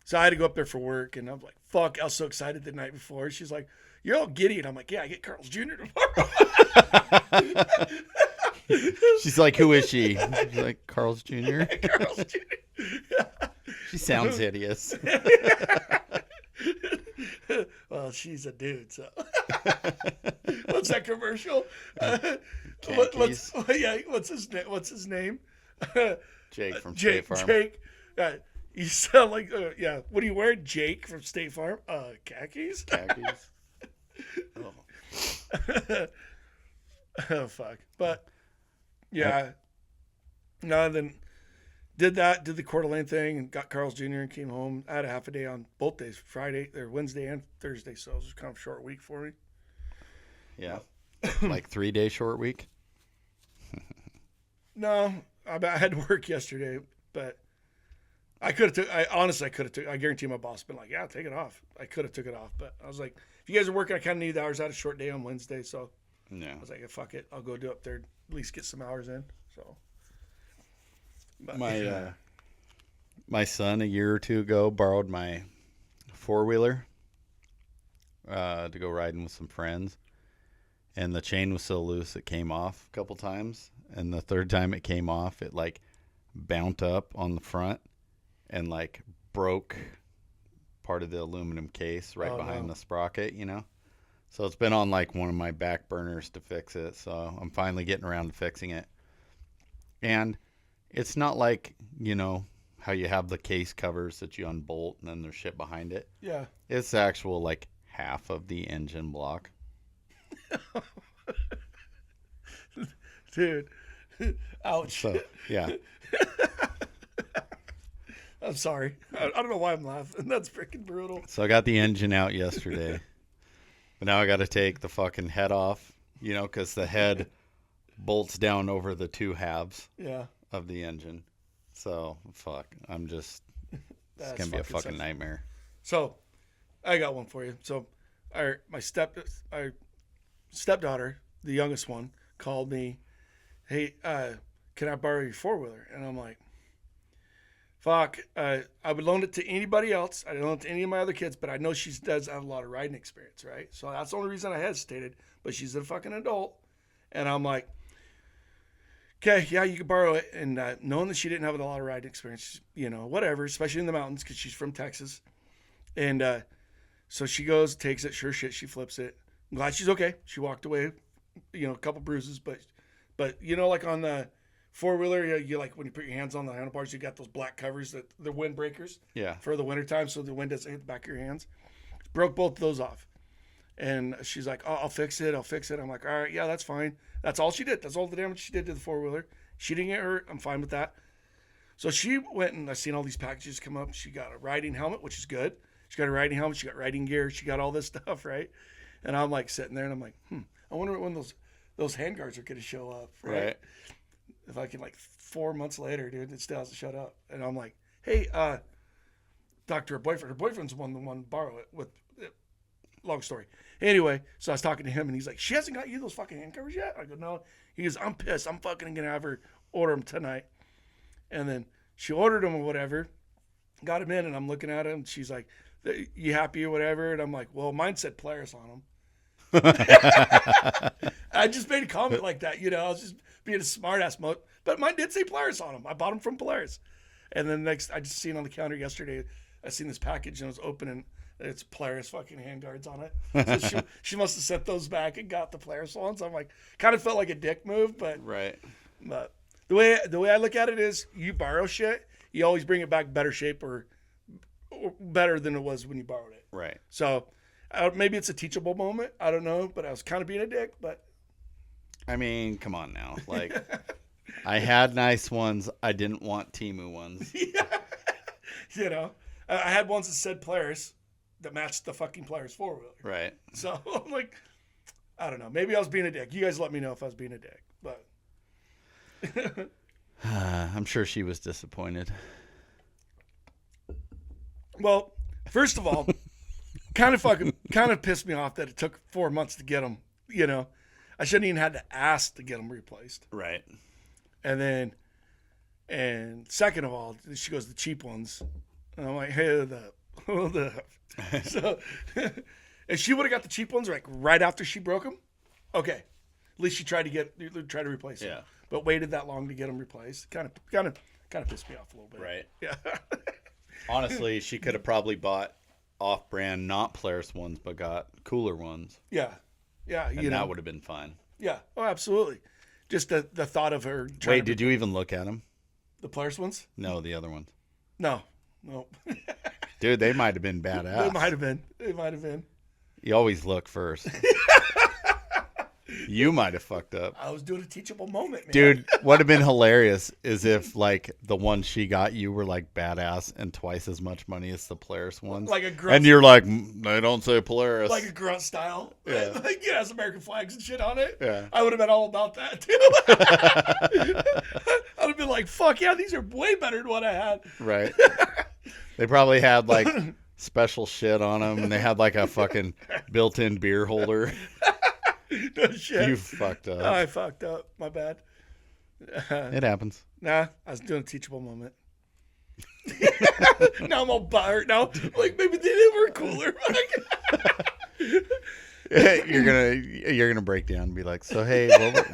so I had to go up there for work, and I'm like, fuck. I was so excited the night before. She's like, you're all giddy. And I'm like, yeah, I get Carl's Jr. tomorrow. She's like, who is she? She's like, Carl's Jr. Carl's Jr. She sounds hideous. Well, she's a dude, so. What's that commercial? What's his name? Jake from State Farm. Jake. You sound like, what are you wearing, Jake from State Farm? Khakis? Khakis. Oh. Oh, fuck. But, yeah. No, then did the Coeur d'Alene thing and got Carl's Jr. and came home. I had a half a day on both days, Wednesday and Thursday, so it was kind of a short week for me. Yeah. Like 3-day short week? No, I had to work yesterday, but I guarantee my boss been like, yeah, take it off. I could have took it off, but I was like, if you guys are working, I kind of need the hours. I had a short day on Wednesday, so Yeah. I was like, fuck it. I'll go do up there, at least get some hours in. So, but, my son a year or two ago borrowed my 4-wheeler to go riding with some friends, and the chain was so loose it came off a couple times, and the third time it came off, it like bounced up on the front and like broke part of the aluminum case right behind the sprocket, So it's been on like one of my back burners to fix it. So I'm finally getting around to fixing it. And it's not like, how you have the case covers that you unbolt and then there's shit behind it. yeah. It's actual like half of the engine block. Dude. Ouch. So, yeah. I'm sorry. I don't know why I'm laughing. That's freaking brutal. So I got the engine out yesterday. But now I got to take the fucking head off, because the head bolts down over the two halves of the engine. So, fuck. It's going to be a fucking nightmare. So, I got one for you. So, my stepdaughter, the youngest one, called me, hey, can I borrow your 4-wheeler? And I'm like, fuck, I would loan it to anybody else. I didn't loan it to any of my other kids, but I know she does have a lot of riding experience, right? So that's the only reason I hesitated. But she's a fucking adult. And I'm like, okay, yeah, you can borrow it. And knowing that she didn't have a lot of riding experience, whatever, especially in the mountains because she's from Texas. And so she goes, takes it, sure shit, she flips it. I'm glad she's okay. She walked away, a couple bruises. But like on the 4-wheeler, you like when you put your hands on the handlebars, you got those black covers that the wind breakers. Yeah. For the wintertime, so the wind doesn't hit the back of your hands. Broke both of those off. And she's like, oh, I'll fix it. I'm like, all right, yeah, that's fine. That's all she did. That's all the damage she did to the 4-wheeler. She didn't get hurt. I'm fine with that. So she went and I seen all these packages come up. She got a riding helmet, which is good. She got a riding helmet. She got riding gear. She got all this stuff, right? And I'm like sitting there and I'm like, I wonder when those handguards are going to show up, right? If I can, like 4 months later, dude, it still hasn't showed up. And I'm like, hey, talk to her boyfriend. Her boyfriend's the one to borrow it with. Long story. Anyway, so I was talking to him, and he's like, she hasn't got you those fucking hand covers yet? I go, no. He goes, I'm pissed. I'm fucking going to have her order them tonight. And then she ordered them or whatever, got them in, and I'm looking at them. She's like, you happy or whatever? And I'm like, well, mine said Polaris on them. I just made a comment like that, I was just being a smart ass but mine did say Polaris on them. I bought them from Polaris. And then next, I just seen on the counter yesterday, I seen this package and I was opening, it's Polaris fucking handguards on it. So she must have sent those back and got the Polaris ones. I'm like, kind of felt like a dick move, but right. But the way I look at it is, you borrow shit, you always bring it back better shape or better than it was when you borrowed it. Right. So maybe it's a teachable moment. I don't know, but I was kind of being a dick. But I mean, come on now. Like, I had nice ones. I didn't want Temu ones. Yeah. I had ones that said Polaris that matched the fucking Polaris 4-wheeler. Right. So I'm like, I don't know. Maybe I was being a dick. You guys let me know if I was being a dick. But I'm sure she was disappointed. well, first of all, kind of pissed me off that it took 4 months to get them. You know, I shouldn't even had to ask to get them replaced. Right. And second of all, she goes, the cheap ones. And I'm like, hey, hold up. So if she would have got the cheap ones like right after she broke them, okay. At least she tried to replace them. Yeah. But waited that long to get them replaced. Kind of pissed me off a little bit. Right. Yeah. Honestly, she could have probably bought off-brand, not Polaris ones, but got cooler ones. Yeah. Yeah. And that would have been fine. Yeah. Oh, absolutely. Just the thought of her. Wait, did you even look at them? The Polaris ones? No, the other ones. No. Dude, they might have been badass. They might have been. You always look first. You might have fucked up. I was doing a teachable moment, man. Dude, what would have been hilarious is if, like, the ones she got you were, like, badass and twice as much money as the Polaris ones. Like a grunt. And you're like, they don't say Polaris. Like a grunt style. Yeah. Like, it has American flags and shit on it. Yeah. I would have been all about that, too. I would have been like, fuck yeah, these are way better than what I had. Right. They probably had, like, special shit on them, and they had, like, a fucking built-in beer holder. No shit. You fucked up. I fucked up. My bad. It happens. Nah, I was doing a teachable moment. Now I'm all butthurt now. Like, maybe they were cooler. You're gonna break down and be like, so hey,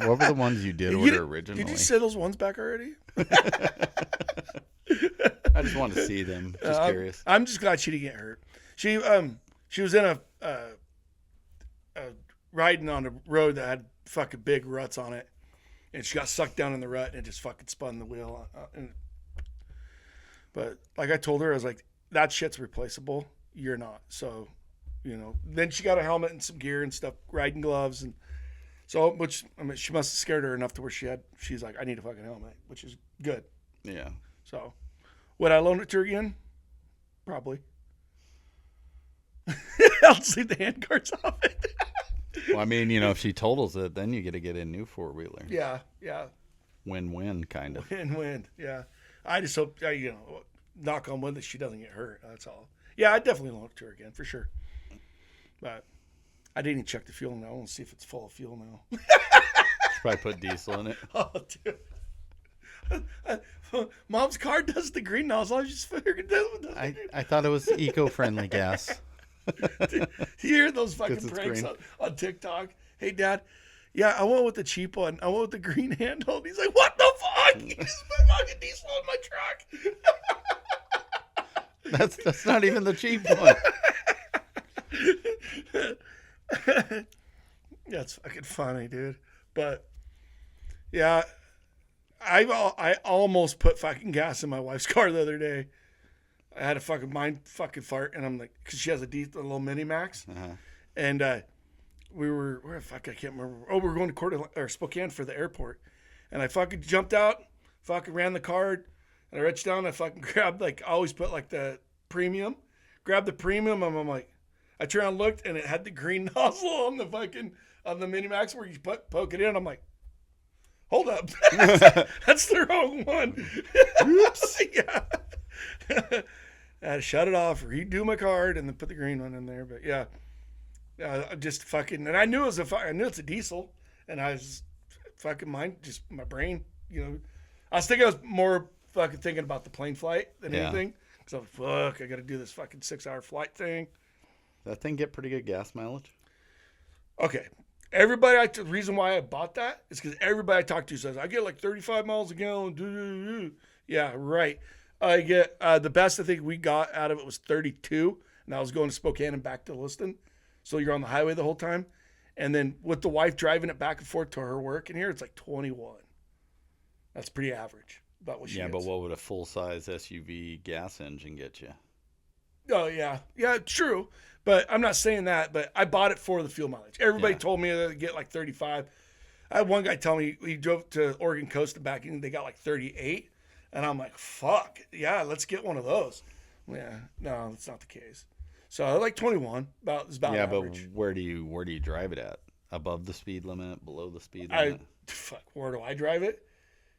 what were the ones you did order originally? Did you say those ones back already? I just want to see them. Just curious. I'm just glad she didn't get hurt. She was in a riding on a road that had fucking big ruts on it, and she got sucked down in the rut and it just fucking spun the wheel. But like I told her, I was like, that shit's replaceable. You're not. So, you know. Then she got a helmet and some gear and stuff, riding gloves, and so which I mean, she must have scared her enough to where she's like, I need a fucking helmet, which is good. Yeah. So, would I loan it to her again? Probably. I'll just leave the handguards off it. Well, I mean, you know, if she totals it, then you get to get a new 4-wheeler. Yeah. Win-win, kind of. Win-win, yeah. I just hope, you know, knock on wood that she doesn't get hurt. That's all. Yeah, I'd definitely loan it to her again, for sure. But I didn't even check the fuel now. I want to see if it's full of fuel now. Should probably put diesel in it. Oh, dude. Mom's car does the green nozzle. I just figured that. I thought it was eco-friendly gas. You hear those fucking pranks on TikTok? Hey, Dad. Yeah, I went with the cheap one. I went with the green handle. And he's like, what the fuck? You just put fucking diesel in my truck. That's not even the cheap one. That's fucking funny, dude. But yeah, I almost put fucking gas in my wife's car the other day. I had a fucking fart, and I'm like, because she has a little Mini Max, and we were where the fuck I can't remember. Oh, we were going to Spokane for the airport, and I fucking jumped out, fucking ran the card, and I reached down, and I fucking grabbed I always put like the premium, grabbed the premium, and I'm like, I turned and looked, and it had the green nozzle on the Mini Max where you poke it in. I'm like, hold up, that's the wrong one. Oops. Yeah. I had to shut it off, redo my card, and then put the green one in there. But yeah, just fucking. And I knew it's a diesel, and I was fucking my brain. You know, I was more fucking thinking about the plane flight than anything. Because I was fuck, I got to do this fucking 6-hour flight thing. That thing get pretty good gas mileage. Okay, everybody. The reason why I bought that is because everybody I talk to says I get like 35 miles a gallon. Yeah, right. I get the best I think we got out of it was 32, and I was going to Spokane and back to Liston. So you're on the highway the whole time. And then with the wife driving it back and forth to her work in here, it's like 21. That's pretty average. About what she gets. But what would a full-size SUV gas engine get you? Oh, yeah. Yeah, true. But I'm not saying that, but I bought it for the fuel mileage. Everybody told me to get like 35. I had one guy tell me he drove to Oregon coast and back, and they got like 38. And I'm like, fuck, yeah, let's get one of those. Yeah, no, that's not the case. So like 21, is about Yeah, average. but where do you drive it at? Above the speed limit? Below the speed limit? Where do I drive it?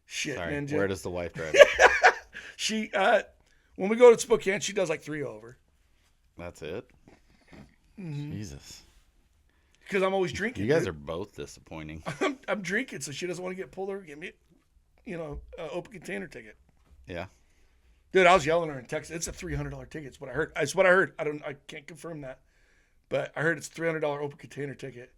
Shit, Sorry, Ninja. where does the wife drive it? She, when we go to Spokane, she does like 3 over. That's it? Mm-hmm. Jesus. Because I'm always drinking. You guys are both disappointing. I'm drinking, so she doesn't want to get pulled over. Give me, an open container ticket. Yeah. Dude, I was yelling at her in Texas. It's a $300 ticket. It's what I heard. It's what I heard. I can't confirm that, but I heard it's $300 open container ticket,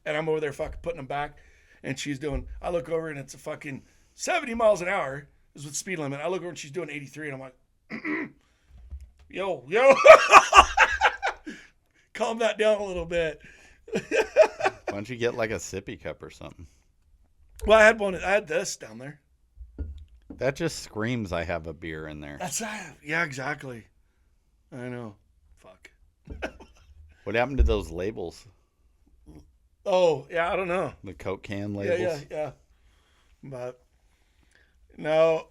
and I'm over there fucking putting them back, and she's doing. I look over and it's a fucking 70 miles an hour is what speed limit. I look over and she's doing 83, and I'm like, yo, calm that down a little bit. Why don't you get like a sippy cup or something? Well, I had this down there. That just screams I have a beer in there. Yeah, exactly. I know. Fuck. What happened to those labels? Oh, yeah, I don't know. The Coke can labels? Yeah. But no,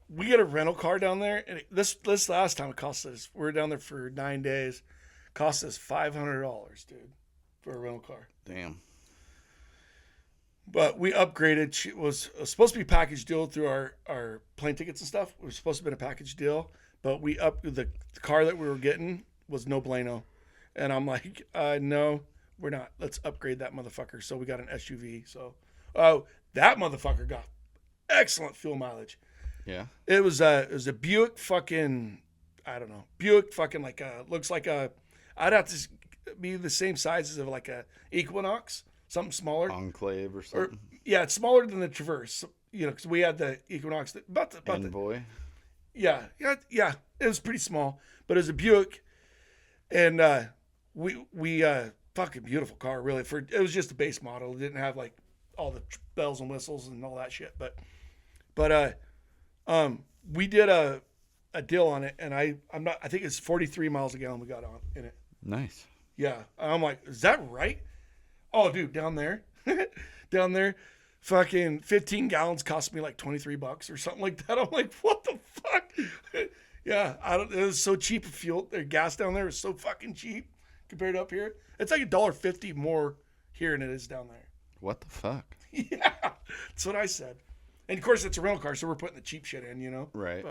we get a rental car down there, and this last time it cost us. We were down there for 9 days. Cost us $500, dude, for a rental car. Damn. But we upgraded. It was supposed to be a package deal through our plane tickets and stuff. It was supposed to be a package deal, but the car that we were getting was no bueno. And I'm like, no, we're not. Let's upgrade that motherfucker. So we got an SUV. So, that motherfucker got excellent fuel mileage. Yeah. It was a Buick fucking, I don't know. Buick fucking looks like I'd have to be the same size as like a Equinox. Something smaller. Enclave or something. Yeah, it's smaller than the Traverse. Because we had the Equinox. Envoy. Yeah. It was pretty small, but it was a Buick, and we fucking beautiful car. Really, it was just a base model. It didn't have like all the bells and whistles and all that shit. But we did a deal on it, and I think it's 43 miles a gallon we got on in it. Nice. Yeah, I'm like, is that right? Oh, dude, down there, fucking 15 gallons cost me like $23 or something like that. I'm like, what the fuck? Yeah, it was so cheap of fuel. Their gas down there is so fucking cheap compared to up here. It's like $1.50 more here than it is down there. What the fuck? Yeah, that's what I said. And of course, it's a rental car, so we're putting the cheap shit in, Right.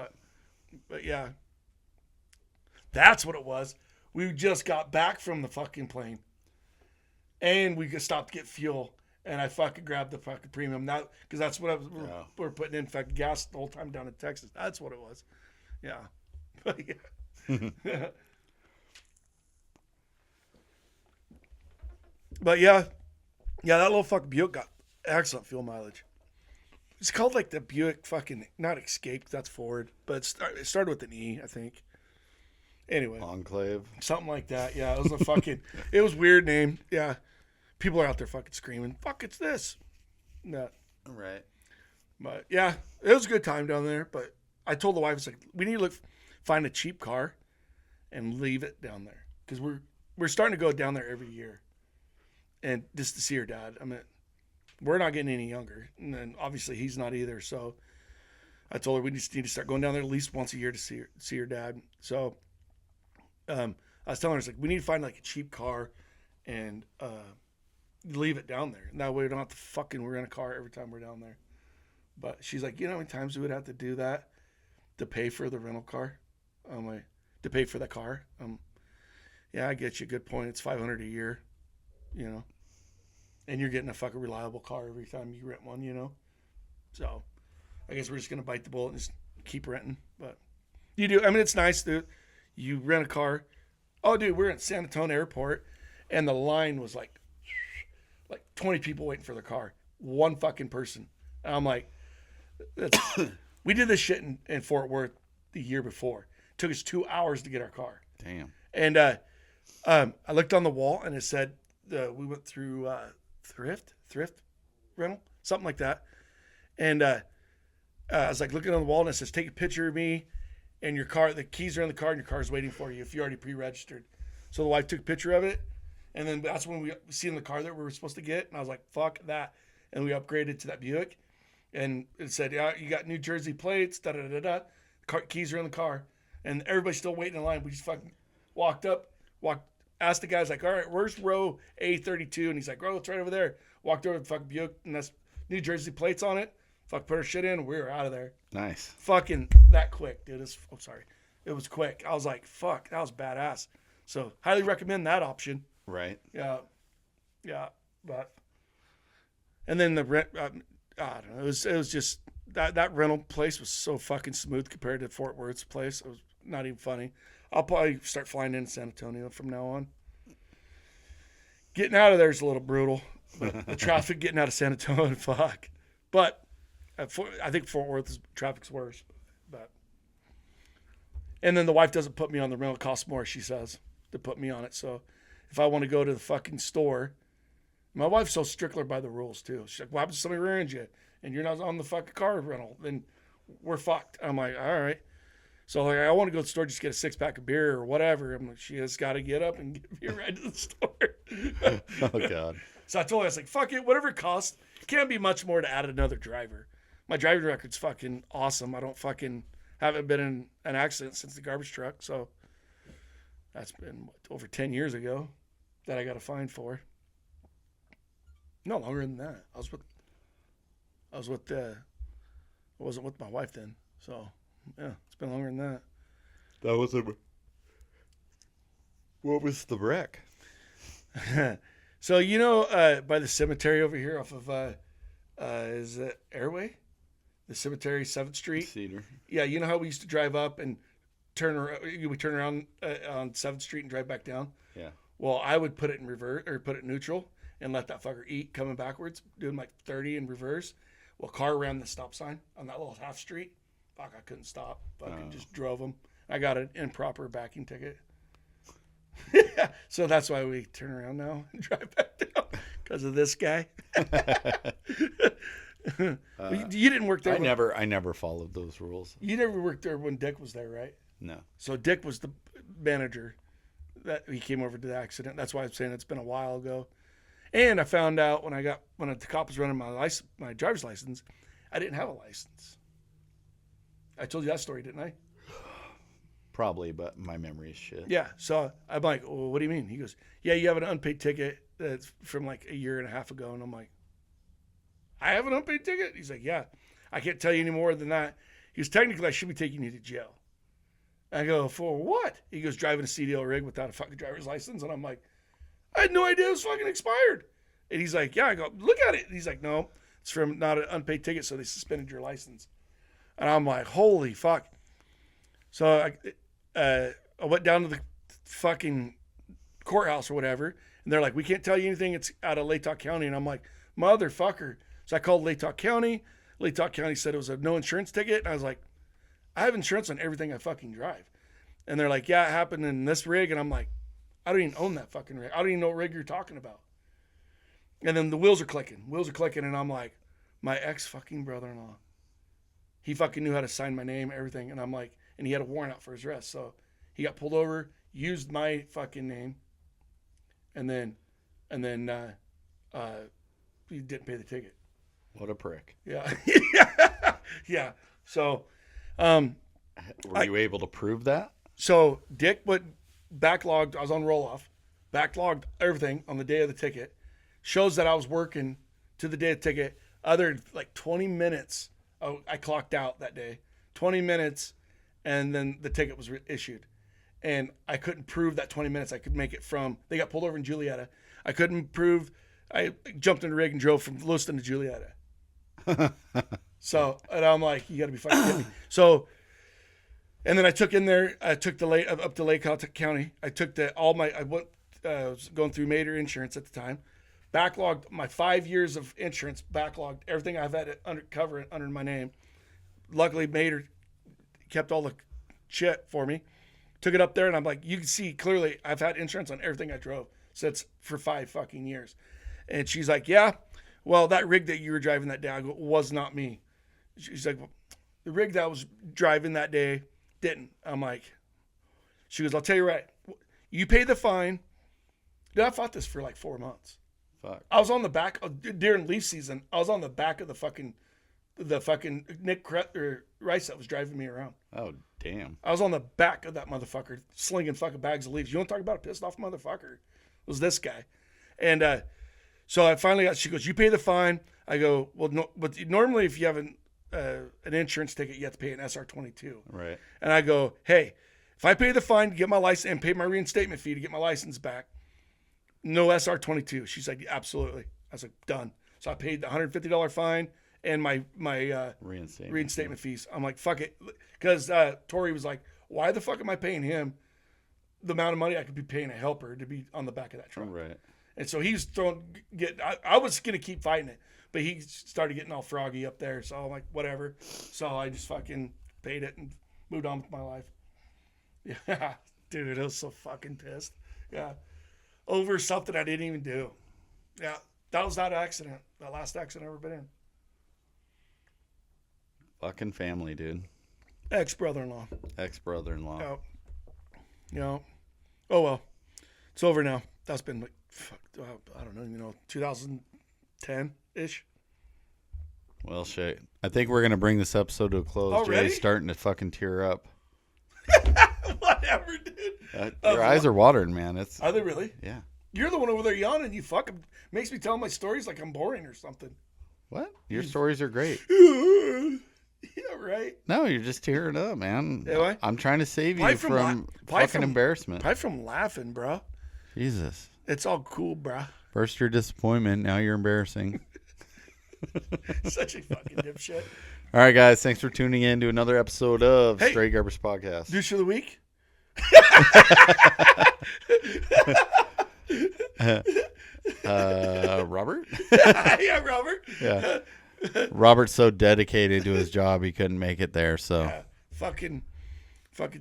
But yeah, that's what it was. We just got back from the fucking plane. And we stopped to get fuel, and I fucking grabbed the fucking premium now because that's what we're putting in fucking gas the whole time down in Texas. That's what it was. Yeah, but yeah, but yeah, that little fucking Buick got excellent fuel mileage. It's called like the Buick fucking not Escape. That's Ford, but it started with an E, I think. Anyway, Enclave, something like that. Yeah, it was a fucking. It was a weird name. Yeah. People are out there fucking screaming, fuck, it's this. No. right? But yeah, it was a good time down there. But I told the wife, it's like, we need to find a cheap car and leave it down there. Because we're starting to go down there every year. And just to see her dad. I mean, we're not getting any younger. And then obviously he's not either. So I told her we just need to start going down there at least once a year to see her dad. So I was telling her, it's like, we need to find like a cheap car and leave it down there. And that way we don't have to fucking rent a car every time we're down there. But she's like, how many times we would have to do that to pay for the rental car? I'm like, to pay for the car? Yeah, I get you. Good point. It's $500 a year, and you're getting a fucking reliable car every time you rent one, So I guess we're just going to bite the bullet and just keep renting. But you do. I mean, it's nice, dude. You rent a car. Oh, dude, we're at San Antonio Airport, and the line was like 20 people waiting for their car. One fucking person. And I'm like, we did this shit in Fort Worth the year before. It took us 2 hours to get our car. Damn. And I looked on the wall, and it said we went through thrift rental, something like that. And I was like looking on the wall, and it says, take a picture of me and your car. The keys are in the car, and your car's waiting for you if you already pre-registered. So the wife took a picture of it. And then that's when we seen the car that we were supposed to get. And I was like, fuck that. And we upgraded to that Buick. And it said, yeah, you got New Jersey plates, da-da-da-da. Keys are in the car. And everybody's still waiting in line. We just fucking walked up, asked the guys, like, all right, where's row A32? And he's like, oh, it's right over there. Walked over to the fucking Buick, and that's New Jersey plates on it. Fuck, put our shit in. We were out of there. Nice. Fucking that quick, dude. It was quick. I was like, fuck, that was badass. So highly recommend that option. Right. Yeah. But and then the rent, I don't know. It was just that rental place was so fucking smooth compared to Fort Worth's place. It was not even funny. I'll probably start flying in San Antonio from now on. Getting out of there is a little brutal. But the traffic getting out of San Antonio, fuck. But I think Fort Worth's traffic's worse. But and then the wife doesn't put me on the rental. It costs more, she says, to put me on it. So if I want to go to the fucking store, my wife's so stickler by the rules too. She's like, what happens if somebody rear-ends you and you're not on the fucking car rental? Then we're fucked. I'm like, all right. So like, I want to go to the store, just get a 6-pack of beer or whatever. I'm like, she has got to get up and give me a ride to the store. Oh God. So I told her, I was like, fuck it, whatever it costs. It can't be much more to add another driver. My driving record's fucking awesome. I haven't been in an accident since the garbage truck. So that's been over 10 years ago that I got a fine for. No longer than that. I wasn't with my wife then. So yeah, it's been longer than that. That was what was the wreck? So by the cemetery over here off of is it Airway? The cemetery, 7th Street. Cedar. Yeah, you know how we used to drive up and turn around on 7th Street and drive back down? Yeah. Well, I would put it in reverse or put it neutral and let that fucker eat coming backwards, doing like 30 in reverse. Well, car ran the stop sign on that little half street. Fuck, I couldn't stop. Fucking just drove them. I got an improper backing ticket. So that's why we turn around now and drive back down because of this guy. You didn't work there. I never followed those rules. You never worked there when Dick was there, right? No. So Dick was the manager that he came over to the accident. That's why I'm saying it's been a while ago. And I found out when the cop was running my driver's license, I didn't have a license. I told you that story, didn't I? Probably, but my memory is shit. Yeah. So I'm like, well, what do you mean? He goes, yeah, you have an unpaid ticket that's from like a year and a half ago. And I'm like, I have an unpaid ticket? He's like, yeah. I can't tell you any more than that. He goes, technically, I should be taking you to jail. I go, for what? He goes, driving a CDL rig without a fucking driver's license. And I'm like, I had no idea it was fucking expired. And he's like, yeah. I go, look at it. And he's like, no, it's from not an unpaid ticket, so they suspended your license. And I'm like, holy fuck. So I went down to the fucking courthouse or whatever, and they're like, we can't tell you anything. It's out of Latah County. And I'm like, motherfucker. So I called Latah County. Latah County said it was a no insurance ticket. And I was like, I have insurance on everything I fucking drive. And they're like, yeah, it happened in this rig. And I'm like, I don't even own that fucking rig. I don't even know what rig you're talking about. And then the wheels are clicking. And I'm like, my ex fucking brother-in-law. He fucking knew how to sign my name, everything. And I'm like, and he had a warrant out for his arrest. So he got pulled over, used my fucking name, and then he didn't pay the ticket. What a prick. Yeah. Yeah. So, were you able to prove that? So Dick backlogged. I was on roll-off, backlogged everything on the day of the ticket. Shows that I was working to the day of the ticket. Other like 20 minutes. Oh, I clocked out that day. 20 minutes, and then the ticket was issued. And I couldn't prove that 20 minutes I could make it from. They got pulled over in Julietta. I couldn't prove. I jumped in the rig and drove from Lewiston to Julietta. So, and I'm like, you got to be fucking kidding me. So, and then I took in there. I took up to Lake County. I took I was going through Mater Insurance at the time. Backlogged my 5 years of insurance, backlogged everything I've had under my name. Luckily, Mater kept all the shit for me. Took it up there, and I'm like, you can see clearly I've had insurance on everything I drove since for 5 fucking years. And she's like, yeah, well, that rig that you were driving that day, I go, was not me. She's like, well, the rig that I was driving that day didn't. I'm like, she goes, I'll tell you right, you pay the fine. Dude, I fought this for like 4 months. Fuck. I was on the back during leaf season. I was on the back of the the fucking Rice that was driving me around. Oh, damn. I was on the back of that motherfucker slinging fucking bags of leaves. You want to talk about a pissed off motherfucker? It was this guy. And so I finally she goes, you pay the fine. I go, well, no, but normally if you have an insurance ticket, you have to pay an SR22. Right. And I go, hey, if I pay the fine to get my license and pay my reinstatement fee to get my license back, no SR22. She's like, absolutely. I was like, done. So I paid the $150 fine and my reinstatement fees. I'm like, fuck it. Because Tori was like, why the fuck am I paying him the amount of money I could be paying a helper to be on the back of that truck? Right. And so he's I was going to keep fighting it, but he started getting all froggy up there. So I'm like, whatever. So I just fucking paid it and moved on with my life. Yeah. Dude, I was so fucking pissed. Yeah. Over something I didn't even do. Yeah. That was that accident. That last accident I've ever been in. Fucking family, dude. Ex-brother-in-law. Ex-brother-in-law. Yeah. You know. Oh, well. It's over now. That's been like, I don't know, 2010-ish. Well, shit. I think we're going to bring this episode to a close. Already? Jay's starting to fucking tear up. Whatever, dude. Your eyes are watering, man. Are they really? Yeah. You're the one over there yawning. You fucking makes me tell my stories like I'm boring or something. What? Your stories are great. Yeah, right. No, you're just tearing up, man. Am I? I'm trying to save you Probably from fucking embarrassment. Probably from laughing, bro. Jesus. It's all cool, bro. First your disappointment, now you're embarrassing. Such a fucking dipshit. All right, guys. Thanks for tuning in to another episode of Stray Garbage Podcast. Douche of the week? Robert? Yeah, Robert. Yeah. Robert's so dedicated to his job he couldn't make it there, so. Yeah, fucking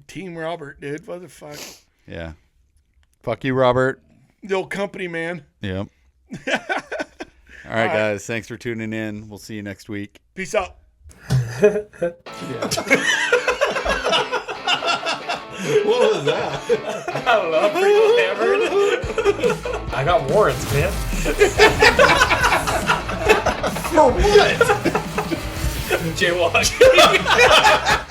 Team Robert, dude. What the fuck? Yeah. Fuck you, Robert. The old company man. Yep. All right, guys. Thanks for tuning in. We'll see you next week. Peace out. What was that? I don't know. I'm pretty hammered. I got warrants, man. For what? Jaywalking.